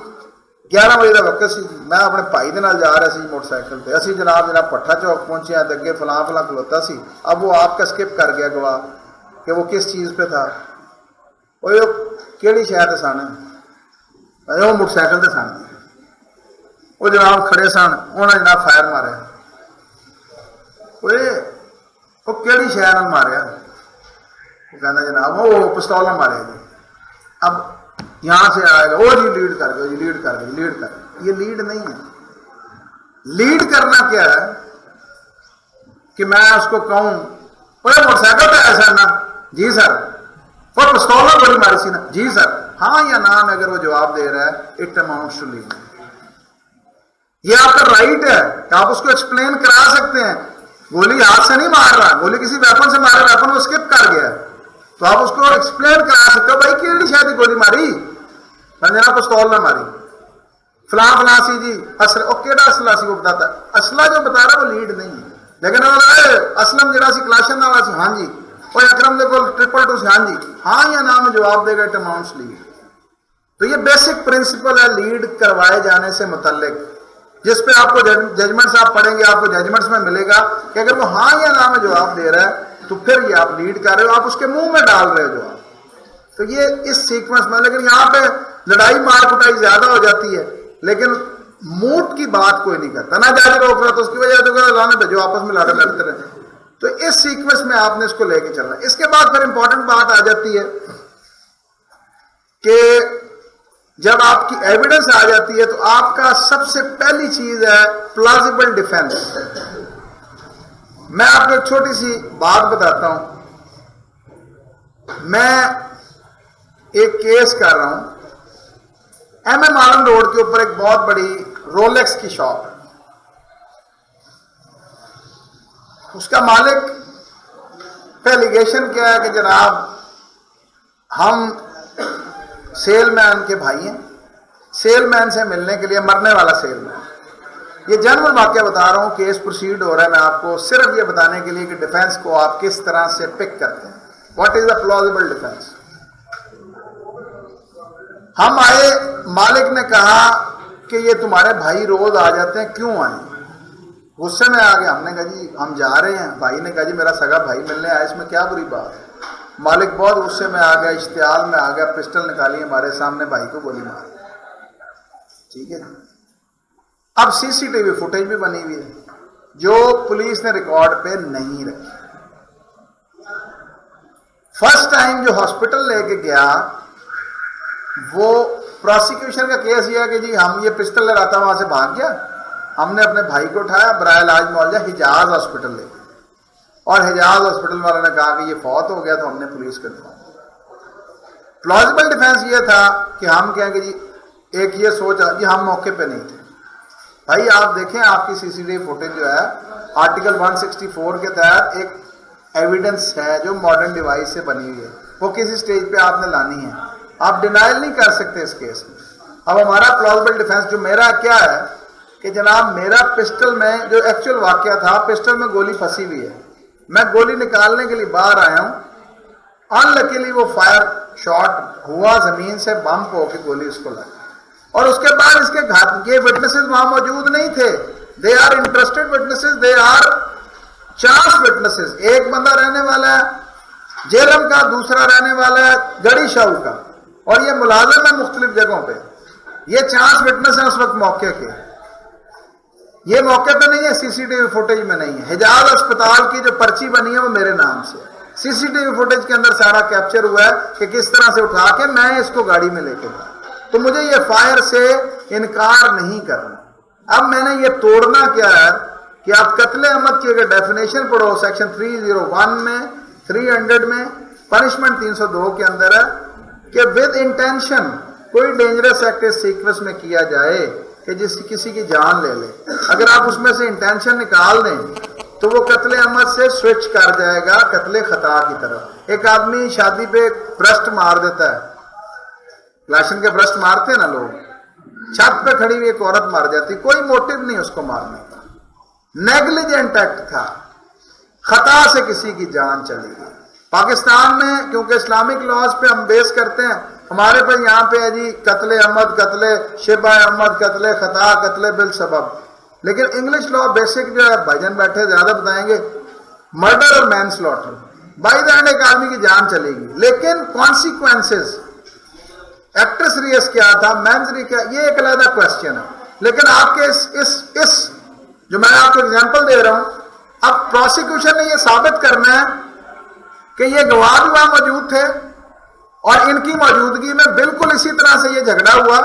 11 بجے کا وقت سی میں اپنے بھائی دے نال جا رہا سی موٹر سائیکل پہ اسی جناب پٹھا چوک پہنچے ہیں اگے فلاں فلاں کھلوتا سی. اب وہ آپ کا سکپ کر گیا گواہ کہ وہ کس چیز پہ تھا. وہ کیڑی شہر تے سن وہ موٹر سائیکل تے سن وہ جناب کھڑے سن انہوں نے جناب فائر مارے. وہ کیڑی شہر نال ماریا؟ وہ کہنا جناب وہ پستول نہ مارے جی. اب یہاں سے آئے گا وہ جی لیڈ کر گئے جی لیڈ کر گئے لیڈ کر گئے. یہ لیڈ نہیں ہے. لیڈ کرنا کیا ہے کہ میں اس کو کہوں وہ موٹر سائیکل پہ آیا سر نا جی سر وہ پستول نہ گولی ماری سی نا جی سر ہاں یا نام اگر وہ جواب دے رہا ہے اٹ اماؤنٹس ٹو لیڈ. یہ آپ کا رائٹ ہے کہ آپ اس کو ایکسپلین کرا سکتے ہیں. گولی ہاتھ سے نہیں مار رہا گولی کسی ویپن سے مارا ویپن وہ اسکپ کر گیا تو آپ اس کو ایکسپلین کرا سکتے ہو بھائی کیڑی شاید گولی ماری جناب پستول نہ ماری فلاں فلاں سی جی وہ کیڑا اسلحہ سی وہ بتاتا ہے. اسلحہ جو بتا رہا ہے وہ لیڈ نہیں ہے. لیکن اسلم جڑا سی کلاشن والا سی ہاں جی وہ اکرم دے کول 222 سی ہاں جی ہاں یا نام جواب دے گا اٹ اماؤنٹس لیڈ. تو یہ بیسک پرنسپل ہے لیڈ کروائے جانے سے متعلق جس پہ آپ کو ججمنٹس آپ پڑھیں گے آپ کو ججمنٹس میں ملے گا کہ اگر وہ ہاں یا نام جواب دے رہا ہے تو پھر یہ آپ لیڈ کر رہے ہو آپ اس کے منہ میں ڈال رہے ہو جواب. تو یہ اس سیکوینس میں لیکن یہاں پہ لڑائی مار کٹائی زیادہ ہو جاتی ہے لیکن موٹ کی بات کوئی نہیں کرتا. نہ جج روک رہا تو اس کی وجہ سے لانے بھیجو آپس میں لڑتے رہے. تو اس سیکوینس میں آپ نے اس کو لے کے چلنا. اس کے بعد پھر امپورٹنٹ بات آ جاتی ہے کہ جب آپ کی ایویڈنس آ جاتی ہے تو آپ کا سب سے پہلی چیز ہے پلازیبل ڈیفینس. میں آپ کو ایک چھوٹی سی بات بتاتا ہوں. میں ایک کیس کر رہا ہوں ایم ایم آلم روڈ کے اوپر ایک بہت بڑی رولیکس کی شاپ ہے. اس کا مالک پہ ایلیگیشن کیا ہے کہ جناب ہم سیل مین کے بھائی ہیں سیل مین سے ملنے کے لیے مرنے والا سیل مین. یہ جنرل واقعہ بتا رہا ہوں کیس پروسیڈ ہو رہا ہے میں آپ کو صرف یہ بتانے کے لیے کہ ڈیفینس کو آپ کس طرح سے پک کرتے ہیں. What is the plausible defence. ہم آئے مالک نے کہا کہ یہ تمہارے بھائی روز آ جاتے ہیں کیوں آئے. غصے میں آ گیا. ہم نے کہا جی ہم جا رہے ہیں. بھائی نے کہا جی میرا سگا بھائی ملنے آیا اس میں کیا بری بات ہے. مالک بہت غصے میں آ گیا اشتعال میں آ گیا پسٹل نکالی ہمارے سامنے بھائی کو گولی مار. ٹھیک ہے. اب سی سی ٹی وی فوٹیج بھی بنی ہوئی ہے جو پولیس نے ریکارڈ پہ نہیں رکھی. فرسٹ ٹائم جو ہاسپٹل لے کے گیا وہ پروسیکیوشن کا کیس یہ ہے کہ جی ہم یہ پسٹل لے رہا تھا وہاں سے بھاگ گیا. ہم نے اپنے بھائی کو اٹھایا برائے علاج معالجہ حجاز ہاسپٹل لے گئے اور حجاز ہاسپٹل والوں نے کہا کہ یہ فوت ہو گیا تو ہم نے پولیس کو دیا. پلازیبل ڈیفینس یہ تھا کہ ہم کہیں کہ جی ایک یہ سوچ جی ہم موقع پہ نہیں تھے. بھائی آپ دیکھیں آپ کی سی سی ٹی وی فوٹیج جو ہے آرٹیکل 164 کے تحت ایک ایویڈنس ہے جو ماڈرن ڈیوائس سے بنی ہوئی ہے وہ کسی سٹیج پہ آپ نے لانی ہے. آپ ڈینائل نہیں کر سکتے اس کیس میں. اب ہمارا پلازیبل ڈیفینس جو میرا کیا ہے کہ جناب میرا پسٹل میں جو ایکچوئل واقعہ تھا پسٹل میں گولی پھنسی ہوئی ہے. میں گولی نکالنے کے لیے باہر آیا ہوں. ان لکیلی وہ فائر شاٹ ہوا زمین سے بمپ ہو کے گولی اس کو لگی اور اس کے بعد اس کے گھر یہ وٹنسز وہاں موجود نہیں تھے. They are interested witnesses they are chance witnesses. ایک بندہ رہنے والا ہے جیلم کا، دوسرا رہنے والا ہے گڑی شاہو کا، اور یہ ملازم ہے مختلف جگہوں پہ. یہ چانس وٹنس ہیں اس وقت موقع کے. یہ موقع پہ نہیں ہے، سی سی ٹی وی فوٹیج میں نہیں ہے. حجاز اسپتال کی جو پرچی بنی ہے وہ میرے نام سے ہے. سی سی ٹی وی فوٹیج کے اندر سارا کیپچر ہوا ہے کہ کس طرح سے اٹھا کے میں اس کو گاڑی میں لے کے گیا. تو مجھے یہ فائر سے انکار نہیں کرنا. اب میں نے یہ توڑنا کیا ہے کہ آپ قتل عمد کی اگر ڈیفینیشن پڑھو سیکشن 301 میں، 300 میں، پنشمنٹ 302 کے اندر ہے کہ ود انٹینشن کوئی ڈینجرس ایکٹ اس سیکوینس میں کیا جائے کہ جس کسی کی جان لے لے. اگر آپ اس میں سے انٹینشن نکال دیں تو وہ قتل عمد سے سوئچ کر جائے گا قتل خطا کی طرف. ایک آدمی شادی پہ برسٹ مار دیتا ہے، لاشن کے برسٹ مارتے ہیں نا لوگ، چھت پہ کھڑی ہوئی ایک عورت مار جاتی، کوئی موٹیو نہیں اس کو مارنے کا، نیگلیجنٹ ایکٹ تھا، خطا سے کسی کی جان چلی گئی. پاکستان میں کیونکہ اسلامک لاز پہ ہم بیس کرتے ہیں، ہمارے پاس یہاں پہ ہے جی قتل عمد، قتل شبہ عمد، قتل خطا، قتل بالسبب. لیکن انگلش لا بیسک جو ہے بھائی جان بیٹھے زیادہ بتائیں گے، مرڈر اور مین سلوٹر، بائی دا اینڈ ایک آدمی کی جان چلے گی. لیکن کانسیکوینسز ایکٹس ریس کیا تھا، مینزری کیا، یہ ایک علیحدہ کوشچن ہے. لیکن آپ کے اس جو میں آپ کو اگزامپل دے رہا ہوں، اب پروسیکیوشن نے یہ ثابت کرنا ہے کہ یہ گواہ بھی وہاں موجود تھے اور ان کی موجودگی میں بالکل اسی طرح سے یہ جھگڑا ہوا.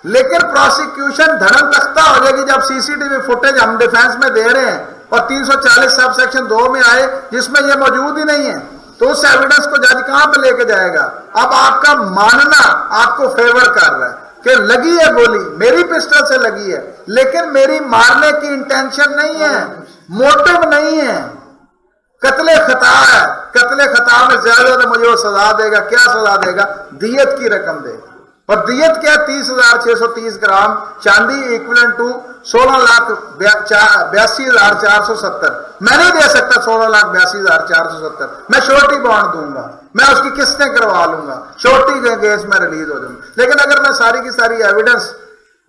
لیکن پروسیکیوشن دھڑم تختہ ہو جائے گی جب سی سی ٹی وی فوٹیج ہم ڈیفینس میں دے رہے ہیں اور 340 سب سیکشن 2 میں آئے جس میں یہ موجود ہی نہیں ہے، تو اس ایویڈنس کو جج کہاں پہ لے کے جائے گا؟ اب آپ کا ماننا آپ کو فیور کر رہا ہے کہ لگی ہے گولی، میری پسٹل سے لگی ہے، لیکن میری مارنے کی انٹینشن نہیں ہے، موٹو نہیں ہے، قتل خطا ہے. قتل خطا میں زیادہ مجھے وہ سزا دے گا. کیا سزا دے گا؟ دیت کی رقم دے گا. اور دیت کیا؟ 30,630 گرام چاندی ایکویلنٹ ٹو 16,82,470. میں نہیں دے سکتا 16,82,470. میں شورٹی بانڈ دوں گا، میں اس کی قسطیں کروا لوں گا، شورٹی کے کیس میں ریلیز ہو جاؤں گا. لیکن اگر میں ساری کی ساری ایویڈنس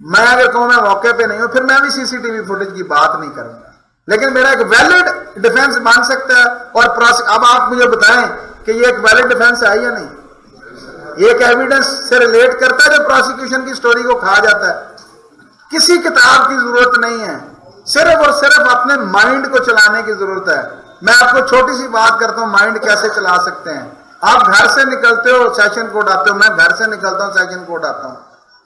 میں اگر کہوں میں موقع پہ نہیں ہوں، پھر میں بھی سی سی ٹی وی فوٹیج کی بات نہیں کروں گا. لیکن میرا ایک ویلڈ ڈیفینس بن سکتا ہے. اور اب آپ مجھے بتائیں کہ یہ ایک ویلڈ ڈیفینس ہے یا نہیں؟ یہ ایک ایویڈنس سے ریلیٹ کرتا ہے جو پروسیکیوشن کی سٹوری کو کھا جاتا ہے. کسی کتاب کی ضرورت نہیں ہے، صرف اور صرف اپنے مائنڈ کو چلانے کی ضرورت ہے. میں آپ کو چھوٹی سی بات کرتا ہوں، مائنڈ کیسے چلا سکتے ہیں. آپ گھر سے نکلتے ہو سیشن کورٹ آتے ہو، میں گھر سے نکلتا ہوں سیشن کورٹ آتا ہوں.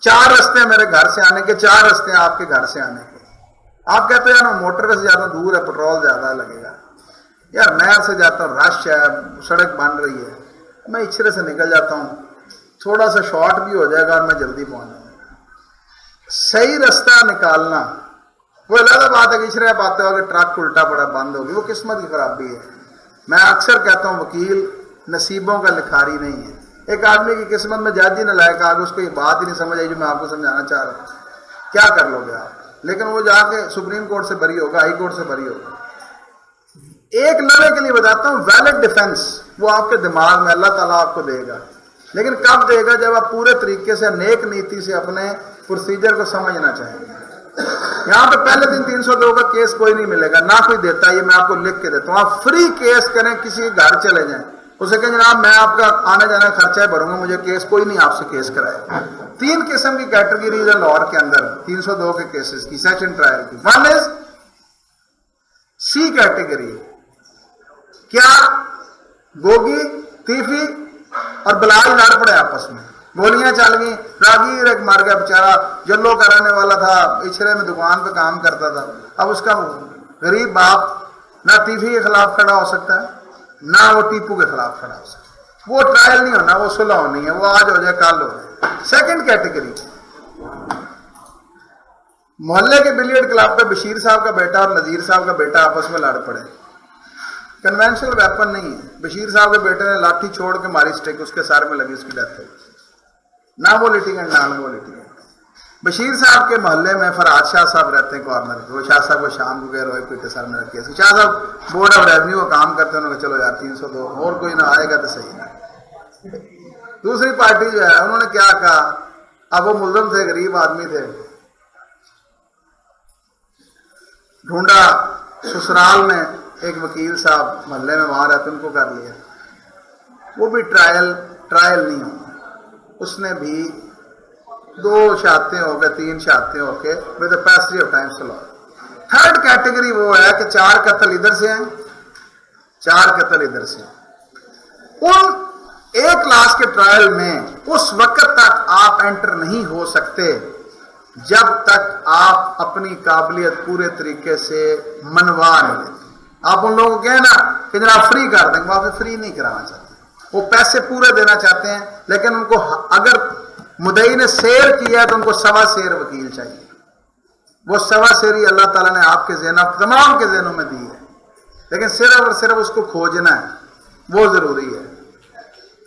4 رستے ہیں میرے گھر سے آنے کے، 4 رستے ہیں آپ کے گھر سے آنے کے. آپ کہتے ہیں یار موٹر سے زیادہ دور ہے، پٹرول زیادہ لگے گا. یار نہر سے جاتا ہوں، رش ہے، سڑک بن رہی ہے، میں اچھرے سے نکل جاتا ہوں، تھوڑا سا شارٹ بھی ہو جائے گا اور میں جلدی پہنچ جاؤں گا. صحیح رستہ نکالنا وہ علیحدہ بات ہے کہ اچھرے آپ آتے ہو کہ ٹرک الٹا پڑا بند ہوگی، وہ قسمت کی خرابی ہے. میں اکثر کہتا ہوں وکیل نصیبوں کا لکھاری نہیں ہے. ایک آدمی کی قسمت میں جج ہی نہ لائق آگے اس کو یہ بات ہی نہیں سمجھ آئی جو میں آپ کو سمجھانا چاہ رہا ہوں. کیا کر لو گے آپ؟ لیکن وہ جا کے سپریم کورٹ سے بری ہوگا، ہائی کورٹ سے بری ہوگا. ایک لمحے کے لیے بتاتا ہوں، ویلڈ ڈیفینس وہ آپ کے دماغ میں اللہ تعالیٰ آپ کو دے گا. لیکن کب دے گا؟ جب آپ پورے طریقے سے نیک نیتی سے اپنے پروسیجر کو سمجھنا چاہیں گے. یہاں پہ پہلے دن 302 کا کیس کوئی نہیں ملے گا، نہ کوئی دیتا. یہ میں آپ کو لکھ کے دیتا ہوں. آپ فری کیس کریں، کسی کے گھر چلے جائیں، اسے کہیں جناب میں آپ کا آنے جانے کا خرچہ بھروں گا، مجھے کیس کوئی نہیں آپ سے کیس کرائے. 3 قسم کی کیٹیگریز ہے لاہور کے اندر 302 کے کیسز کی، سیشن ٹرائل کی. 1 از سی کیٹیگری. کیا؟ گوگی، تیفی اور بلائی لڑ پڑے آپس میں، گولیاں چل گئی، راگیر ایک مر گیا بیچارہ، جلو کا رہنے والا تھا، اچھرے میں دکان پہ کام کرتا تھا. اب اس کا غریب باپ نہ تیفی کے خلاف کھڑا ہو سکتا ہے نہ وہ ٹیپو کے خلاف کھڑا ہو سکتا ہے. وہ ٹرائل نہیں ہونا، وہ صلح ہونی ہے، وہ آج ہو جائے کل ہو جائے. سیکنڈ کیٹیگری، محلے کے بلیئرڈ کلب پہ بشیر صاحب کا بیٹا اور نذیر صاحب کا بیٹا آپس میں لڑ پڑے. کنونشنل ویپن نہیں ہے. بشیر صاحب کے بیٹے نے لاٹھی چھوڑ کے ماری اسٹک، اس کے سر میں لگی، اس کی ڈیتھ ہوئی. نہ وہ لٹیگنٹ نہ وہ لٹیگنٹ. بشیر صاحب کے محلے میں فرحات شاہ صاحب رہتے ہیں کارنر کے. وہ شاہ صاحب کو شام کو گئے روئے پیٹے سر میں رکھے. شاہ صاحب بورڈ آف ریونیو کا کام کرتے ہیں. انہوں نے کہا چلو یار 302 اور کوئی نہ آئے گا تو صحیح ہے. دوسری پارٹی جو ہے انہوں نے کیا کہا، اب وہ ملزم تھے، غریب آدمی تھے، ڈھونڈا سسرال میں ایک وکیل صاحب محلے میں وہاں رہتے، ان کو کر لیا. وہ بھی ٹرائل نہیں ہوگا، اس نے بھی 2 شہادتیں ہو گئے 3 شہادتیں ہو کے with a passage of time slow. Third category وہ ہے کہ 4 قتل ادھر سے ہیں 4 قتل ادھر سے، ان 1 لاش کے ٹرائل میں اس وقت تک آپ انٹر نہیں ہو سکتے جب تک آپ اپنی قابلیت پورے طریقے سے منوا نہیں لیتے۔ آپ ان لوگوں کو کہیں نا کہ جناب فری کر دیں گے، وہ آپ فری نہیں کرانا چاہتے، وہ پیسے پورے دینا چاہتے ہیں، لیکن ان کو اگر مدعی نے سیر کیا ہے تو ان کو 1.25 سیر وکیل چاہیے۔ وہ 1.25 سیری اللہ تعالیٰ نے آپ کے ذہنوں تمام کے ذہنوں میں دی ہے، لیکن صرف اور صرف اس کو کھوجنا ہے، وہ ضروری ہے۔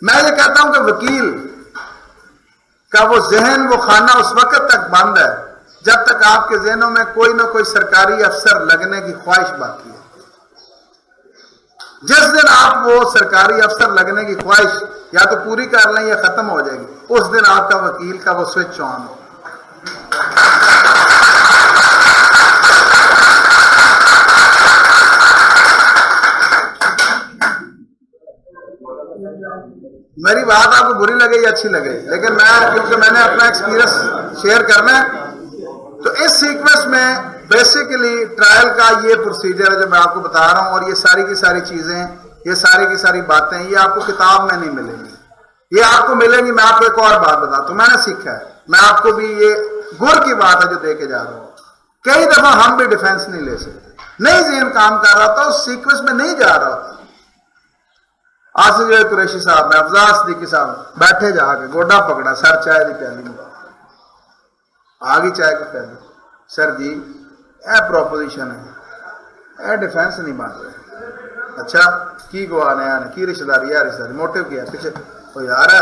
میں یہ کہتا ہوں کہ وکیل کا وہ ذہن وہ خانہ اس وقت تک بند ہے جب تک آپ کے ذہنوں میں کوئی نہ کوئی سرکاری افسر لگنے کی خواہش باقی ہے۔ جس دن آپ وہ سرکاری افسر لگنے کی خواہش یا تو پوری کر لیں یا ختم ہو جائے گی، اس دن آپ کا وکیل کا وہ سوئچ آن ہو۔ میری بات آپ کو بری لگے یا اچھی لگے، لیکن کیونکہ میں نے اپنا ایکسپیرینس شیئر کرنا ہے، تو اس سیکوینس میں بیسیکلی ٹرائل کا یہ پروسیجر ہے جو میں آپ کو بتا رہا ہوں، اور یہ ساری کی ساری چیزیں، یہ ساری کی ساری باتیں یہ آپ کو کتاب میں نہیں ملیں گی، یہ آپ کو ملیں گی۔ میں آپ کو ایک اور بات بتاتا ہوں، میں نے سیکھا ہے، میں آپ کو بھی یہ گر کی بات ہے جو دے کے جا رہا ہوں۔ کئی دفعہ ہم بھی ڈیفینس نہیں لے سکتے، نہیں ذہن کام کر رہا تھا، اس سیکوینس میں نہیں جا رہا تھا۔ آصف قریشی صاحب میں افضال صدیقی صاحب بیٹھے جا کے گوڈا پکڑا، سر چائے دی پیالی میں آگی چائے کی پیالی، سر جی اے پروپوزیشن ہے، اے ڈیفینس نہیں بن رہے، اچھا کی گواہ نے آنے کی رشتہ داری، رشتہ داری موٹیو کیا پیچھے، تو یار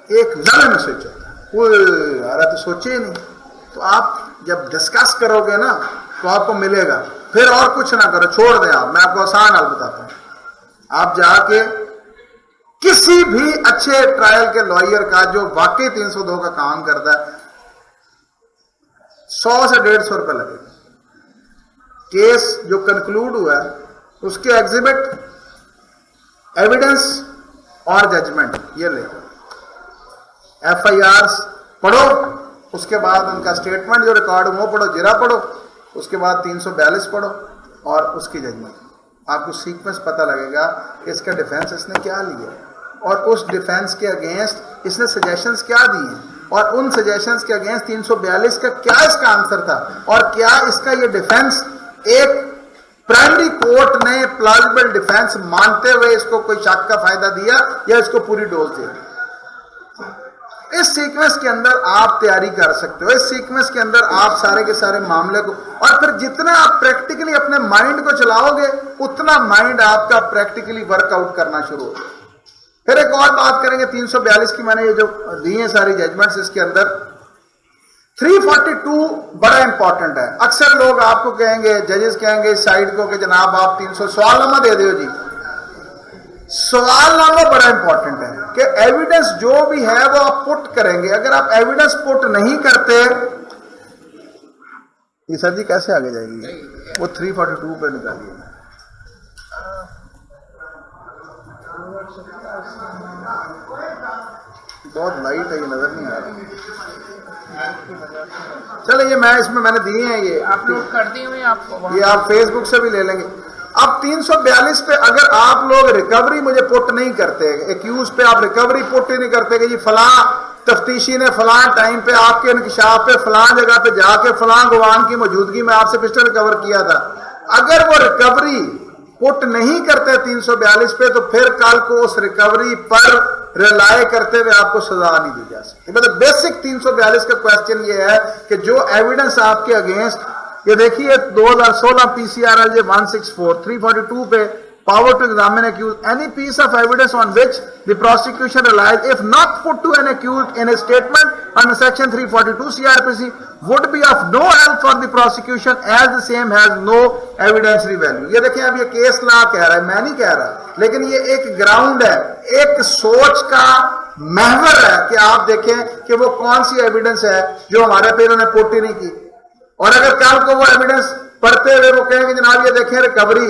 ایک لمحے میں سوچ ہوتا ہے، کوئی یار تو سوچے ہی نہیں۔ تو آپ جب ڈسکس کرو گے نا تو آپ کو ملے گا، پھر اور کچھ نہ کرو، چھوڑ دیں آپ، میں آپ کو آسان حل بتاتا ہوں، آپ جا کے کسی بھی اچھے ٹرائل کے لائر کا جو واقعی 302 کا کام کرتا ہے 100 سے 150 روپے لگے گا۔ کیس جو کنکلوڈ ہوا ہے اس کے ایگزیبٹ، ایویڈنس اور ججمنٹ یہ لے گا۔ FIRs پڑھو، اس کے بعد ان کا سٹیٹمنٹ جو ریکارڈ وہ پڑھو، جرا پڑھو، اس کے بعد 342 پڑھو اور اس کی ججمنٹ۔ آپ کو سیکوینس پتہ لگے گا کہ اس کا ڈیفینس اس نے کیا لیا اور اس ڈیفینس کے اگینسٹ اس نے سجیشنز کیا دی ہیں، اور ان سجیشنز کے اگینسٹ 342 کا کیا اس کا آنسر تھا، اور کیا اس کا یہ ڈیفینس ایک پرائمری کورٹ نے پلازیبل ڈیفینس مانتے ہوئے اس کو کوئی شک کا فائدہ دیا یا اس کو پوری ڈوز دیا۔ اس سیکوینس کے اندر آپ تیاری کر سکتے ہو، اس سیکوینس کے اندر آپ سارے کے سارے معاملے کو، اور پھر جتنا آپ پریکٹیکلی اپنے مائنڈ کو چلاؤ گے اتنا مائنڈ آپ کا پریکٹیکلی ورک آؤٹ کرنا شروع ہو۔ پھر ایک اور بات کریں گے 342 کی، میں نے یہ جو دی ہیں ساری ججمنٹس، اس کے اندر 342 بڑا امپورٹنٹ ہے۔ اکثر لوگ آپ کو کہیں گے، ججز کہیں گے اس سائڈ کو کہ جناب آپ 300 سوال نامہ دے دیو جی۔ سوال نامہ بڑا امپورٹنٹ ہے کہ ایویڈنس جو بھی ہے وہ آپ پٹ کریں گے۔ اگر آپ ایویڈنس پٹ نہیں کرتے، یہ سر جی کیسے آگے جائے گی، وہ 342 پہ نکالیے۔ بہت لائٹ ہے، یہ نظر نہیں آ رہا۔ چلے یہ میں نے دیے ہیں، یہ آپ لوگ کر دیے ہوئے، یہ آپ فیس بک سے بھی لے لیں گے۔ اب 342 پہ اگر آپ لوگ ریکوری مجھے پٹ نہیں کرتے، ایکیوز پہ آپ ریکوری پٹ ہی نہیں کرتے کہ جی فلاں تفتیشی نے فلاں ٹائم پہ آپ کے انکشاف پہ فلاں جگہ پہ جا کے فلاں گواہان کی موجودگی میں آپ سے پسٹل ریکور کیا تھا، اگر وہ ریکوری پٹ نہیں کرتے 342 پہ، تو پھر کل کو اس ریکوری پر ریلائے کرتے ہوئے آپ کو سزا نہیں دی جا سکتی۔ مطلب بیسک 342 کا کوشچن یہ ہے کہ جو ایویڈنس آپ کے اگینسٹ، یہ دیکھیے 2016 PCRL 164 342 پہ power to examine accused any piece of evidence on which the prosecution relies if not put to an accused in a statement under section 342 CRPC would be of no help for the prosecution as the same has no evidentiary value۔ یہ دیکھیں اب یہ case law کہہ رہا ہے، میں نہیں کہہ رہا، لیکن یہ ایک گراؤنڈ ہے، ایک سوچ کا محور ہے کہ آپ دیکھیں کہ وہ کون سی ایویڈنس ہے جو ہمارے پہ انہوں نے پٹ ہی نہیں کی، اور اگر کل کو وہ ایویڈنس پڑھتے ہوئے وہ کہیں گے جناب یہ دیکھیں ریکوری،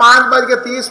5:30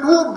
2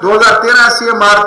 2013 CMR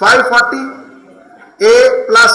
540A +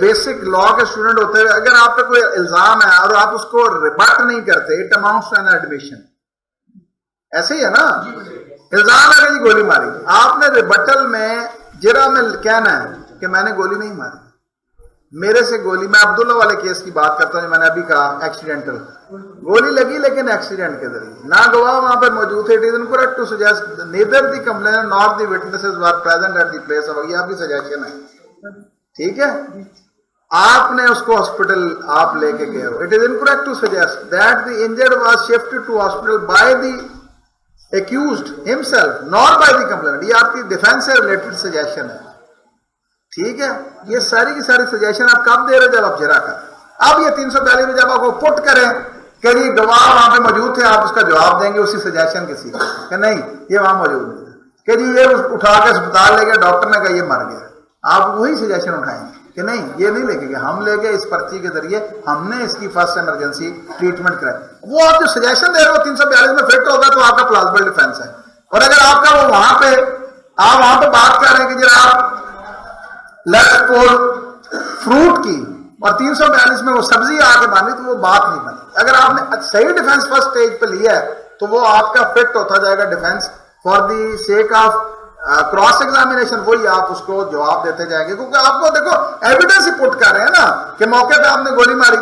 بیسک لا کے اسٹوڈنٹ ہوتے ہوئے اگر آپ پہ کوئی الزام ہے اور آپ اس کو ریبٹ نہیں کرتے, it amounts to an admission. ایسے ہی ہے نا, الزام ہے کہ جی گولی ماری, آپ نے ریبٹل میں جرا میں کہنا ہے کہ میں نے گولی نہیں ماری, میرے سے گولی, میں عبداللہ والے کیس کی بات کرتا ہوں جو میں نے ابھی کہا, ایکسیڈنٹل گولی لگی لیکن ایکسیڈنٹ کے ذریعے, نہ گواہ وہاں پر موجود تھے. It is incorrect to suggest neither the complaint nor the witnesses were present at the place of, یہ آپ کی سجیشن ہے, ٹھیک ہے. آپ نے اس کو ہاسپٹل آپ لے کے گئے ہو, it is incorrect to suggest that the injured was shifted to hospital by the accused himself not by the complainant. یہ آپ کی ڈیفینس سے ریلیٹڈ سجیشن ہے, ٹھیک ہے. یہ ساری کی ساری سجیشن آپ کب دے رہے جب آپ جرا کر, اب یہ 342 میں جب آپ کو پٹ کریں کہ جی گواہ وہاں پہ موجود تھے, آپ اس کا جواب دیں گے اسی سجیشن کے ساتھ کہ نہیں یہ وہاں موجود نہیں تھا, کہ جی یہ اٹھا کے اسپتال لے گیا, ڈاکٹر نے کہا یہ مر گیا, آپ وہی سجیشن اٹھائیں گے کہ نہیں یہ نہیں لے کے گئے, ہم لے گئے اس پرچی کے ذریعے, ہم نے اس کی فرسٹ ایمرجنسی ٹریٹمنٹ کرائی. وہ آپ جو سجیشن دے رہے ہو 342 میں فٹ ہوگا تو آپ کا پلازبل ڈیفینس ہے. اور اگر آپ کا وہ وہاں پہ آپ وہاں پہ بات کر رہے ہیں کہ جناب لیٹس پول فروٹ کی اور 342 میں وہ سبزی آ کے باندھی, تو وہ بات نہیں بنی. اگر آپ نے صحیح ڈیفینس فرسٹ اسٹیج پہ لیا ہے تو وہ آپ کا فٹ ہوتا جائے گا defence for the sake of cross examination, وہی آپ اس کو جواب دیتے جائیں گے, کیونکہ آپ کو دیکھو ایویڈنس ہی پٹ کر رہے ہیں نا کہ موقع پہ آپ نے گولی ماری,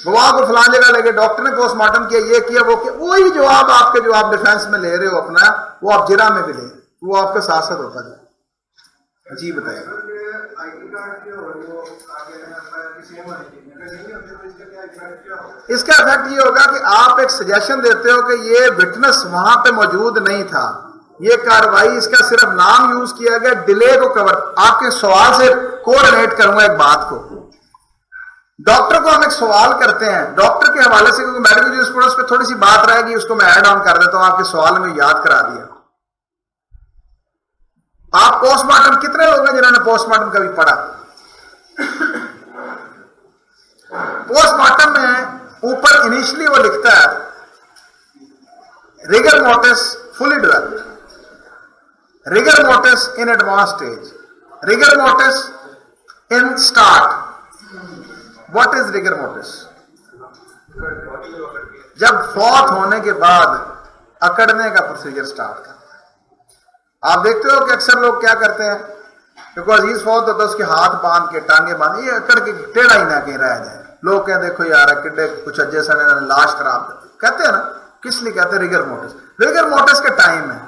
گواہ کو فلاں جگہ لے گئے, ڈاکٹر نے پوسٹ مارٹم کیا, یہ کیا وہ کیا, وہی جواب آپ کے جو آپ ڈیفینس میں لے رہے ہو اپنا, وہ آپ جرا میں بھی لے رہے, وہ آپ کا ساتھ ساتھ ہوتا جائے. جی بتائیے. اس کا افیکٹ یہ ہوگا کہ آپ ایک سجیشن دیتے ہو کہ یہ وٹنس وہاں پہ موجود نہیں تھا, یہ کاروائی اس کا صرف نام یوز کیا گیا ڈیلے کو کور. آپ کے سوال سے کوریلیٹ کروں گا ایک بات کو, ڈاکٹر کو ہم ایک سوال کرتے ہیں, ڈاکٹر کے حوالے سے کیونکہ میڈیکل جورسپروڈنس پہ تھوڑی سی بات رہے گی, اس کو میں ایڈ آن کر دیتا ہوں, آپ کے سوال میں یاد کرا دیا. آپ پوسٹ مارٹم کتنے لوگ ہیں جنہوں نے پوسٹ مارٹم کبھی پڑھا؟ پوسٹ مارٹم میں اوپر انیشلی وہ لکھتا ہے rigor mortis fully developed, rigor mortis in advanced stage, rigor mortis in start. What is rigor mortis? جب فوت ہونے کے بعد اکڑنے کا پروسیجر سٹارٹ کرتا ہے. آپ دیکھتے ہو کہ اکثر لوگ کیا کرتے ہیں کہ کوئی عزیز فوت ہوتا ہے اس کے ہاتھ باندھ کے ٹانگیں باندھ, یہ اکڑ کے ٹیڑھا ہی نہ کہیں رہ جائے. لوگ کہیں دیکھو یار کڈے کچھ اجے سنے لاش خراب کہتے ہیں نا, کس لیے کہتے ہیں ریگر موٹس. ریگر موٹس کا ٹائم ہے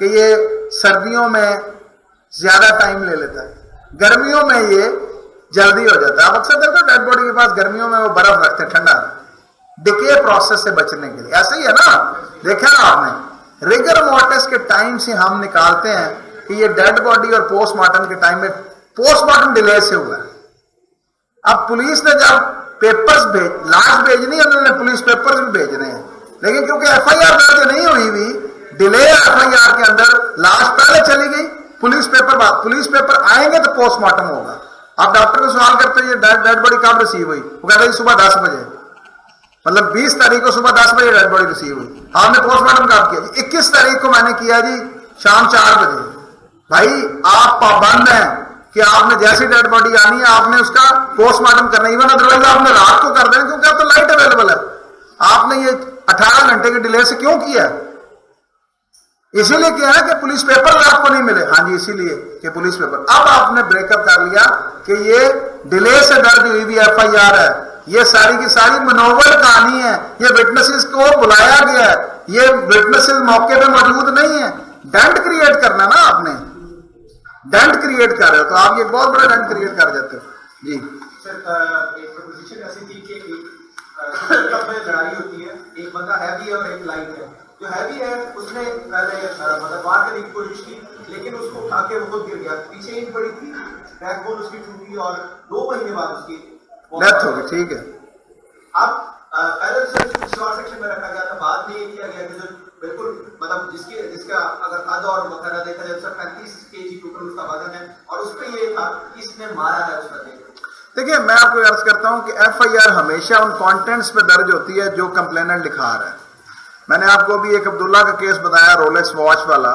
کہ یہ سردیوں میں زیادہ ٹائم لے لیتا ہے, گرمیوں میں یہ جلدی ہو جاتا ہے. آپ اکثر دیکھو ڈیڈ باڈی کے پاس گرمیوں میں وہ برف رکھتے ہیں ٹھنڈا, ڈکے پروسیس سے بچنے کے لیے. ایسا ہی ہے نا, دیکھا نا آپ نے. ریگر مورٹس کے ٹائم سے ہم نکالتے ہیں کہ یہ ڈیڈ باڈی اور پوسٹ مارٹم کے ٹائم میں پوسٹ مارٹم ڈیلے سے ہوا ہے. اب پولیس نے جب پیپرز لاش بھیجنی ہے, انہوں نے پولیس پیپرز بھی بھیج رہے ہیں, لیکن کیونکہ ایف آئی آر درج نہیں ہوئی ہوئی, ڈیلے ایف آئی آر کے اندر لاش پہلے چلی گئی, پولیس پیپر بعد, پولیس پیپر آئیں گے تو پوسٹ مارٹم ہوگا. آپ ڈاکٹر کو سوال کرتے ہیں یہ ڈیڈ باڈی کب ریسیو ہوئی, وہ کہتا ہے صبح 10 بجے, مطلب 20 تاریخ کو صبح 10 بجے ڈیڈ باڈی ریسیو ہوئی. آپ نے پوسٹ مارٹم کب کیا جی 21 تاریخ کو میں نے کیا جی شام 4 بجے. بھائی آپ پابند ہیں کہ آپ نے جیسی ڈیڈ باڈی آنی ہے آپ نے اس کا پوسٹ مارٹم کرنا, ایون ادروائز آپ نے رات کو کر دیں کیونکہ اب تو لائٹ اویلیبل ہے. آپ نے یہ 18 گھنٹے کے ڈیلے سے کیوں کیا ہے؟ اسی لیے کیا ہے کہ پولیس پیپر آپ کو نہیں ملے. ہاں جی اسی لیے کہ پولیس پیپر. اب آپ نے بریک اپ کر لیا کہ یہ ڈیلے سے درج ہوئی بھی ایف آئی آر ہے, یہ ساری کی ساری منوول کہانی ہے, یہ وٹنسز کو بلایا گیا ہے, یہ وٹنسز موقع پہ موجود نہیں ہے. ڈنٹ کریٹ کرنا نا, آپ نے ڈنٹ کریٹ کر رہے ہو تو آپ یہ بہت بڑا ڈنٹ کریٹ کر دیتے ہو. جی ایک پروپوزیشن ایسی تھی کہ ایک میں لڑائی ہوتی ہے, ایک بندہ ہیوی ہے اور ایک لائٹ ہے. جو ہیوی ہے اس نے پہلے مطلب مار کرنے کی کوشش کی لیکن اس کو اٹھا کے وہ خود گر گیا, پیچھے اینٹ پڑی تھی, بیک بون اس کی ٹوٹی اور 2 مہینے بعد اس کی ڈیتھ ہوگی. ٹھیک ہے, اب پہلے سیکشن میں رکھا گیا تھا, بعد میں یہ کیا گیا کہ جو بالکل مطلب جس کا اگر قد اور وغیرہ دیکھا جائے 35 kg ٹوٹل اس کا وزن ہے, اور اس پہ یہ تھا کہ اس نے مارا ہے اس کا. دیکھیے میں آپ کو عرض کرتا ہوں کہ ایف آئی آر ہمیشہ ان کانٹینٹس پہ درج ہوتی ہے جو کمپلیننٹ لکھا رہا ہے. میں نے آپ کو بھی ایک عبداللہ کا کیس بتایا رولیکس واچ والا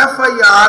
FIR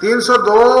302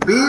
B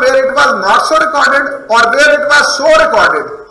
where it was not so recorded or where it was so recorded,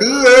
DA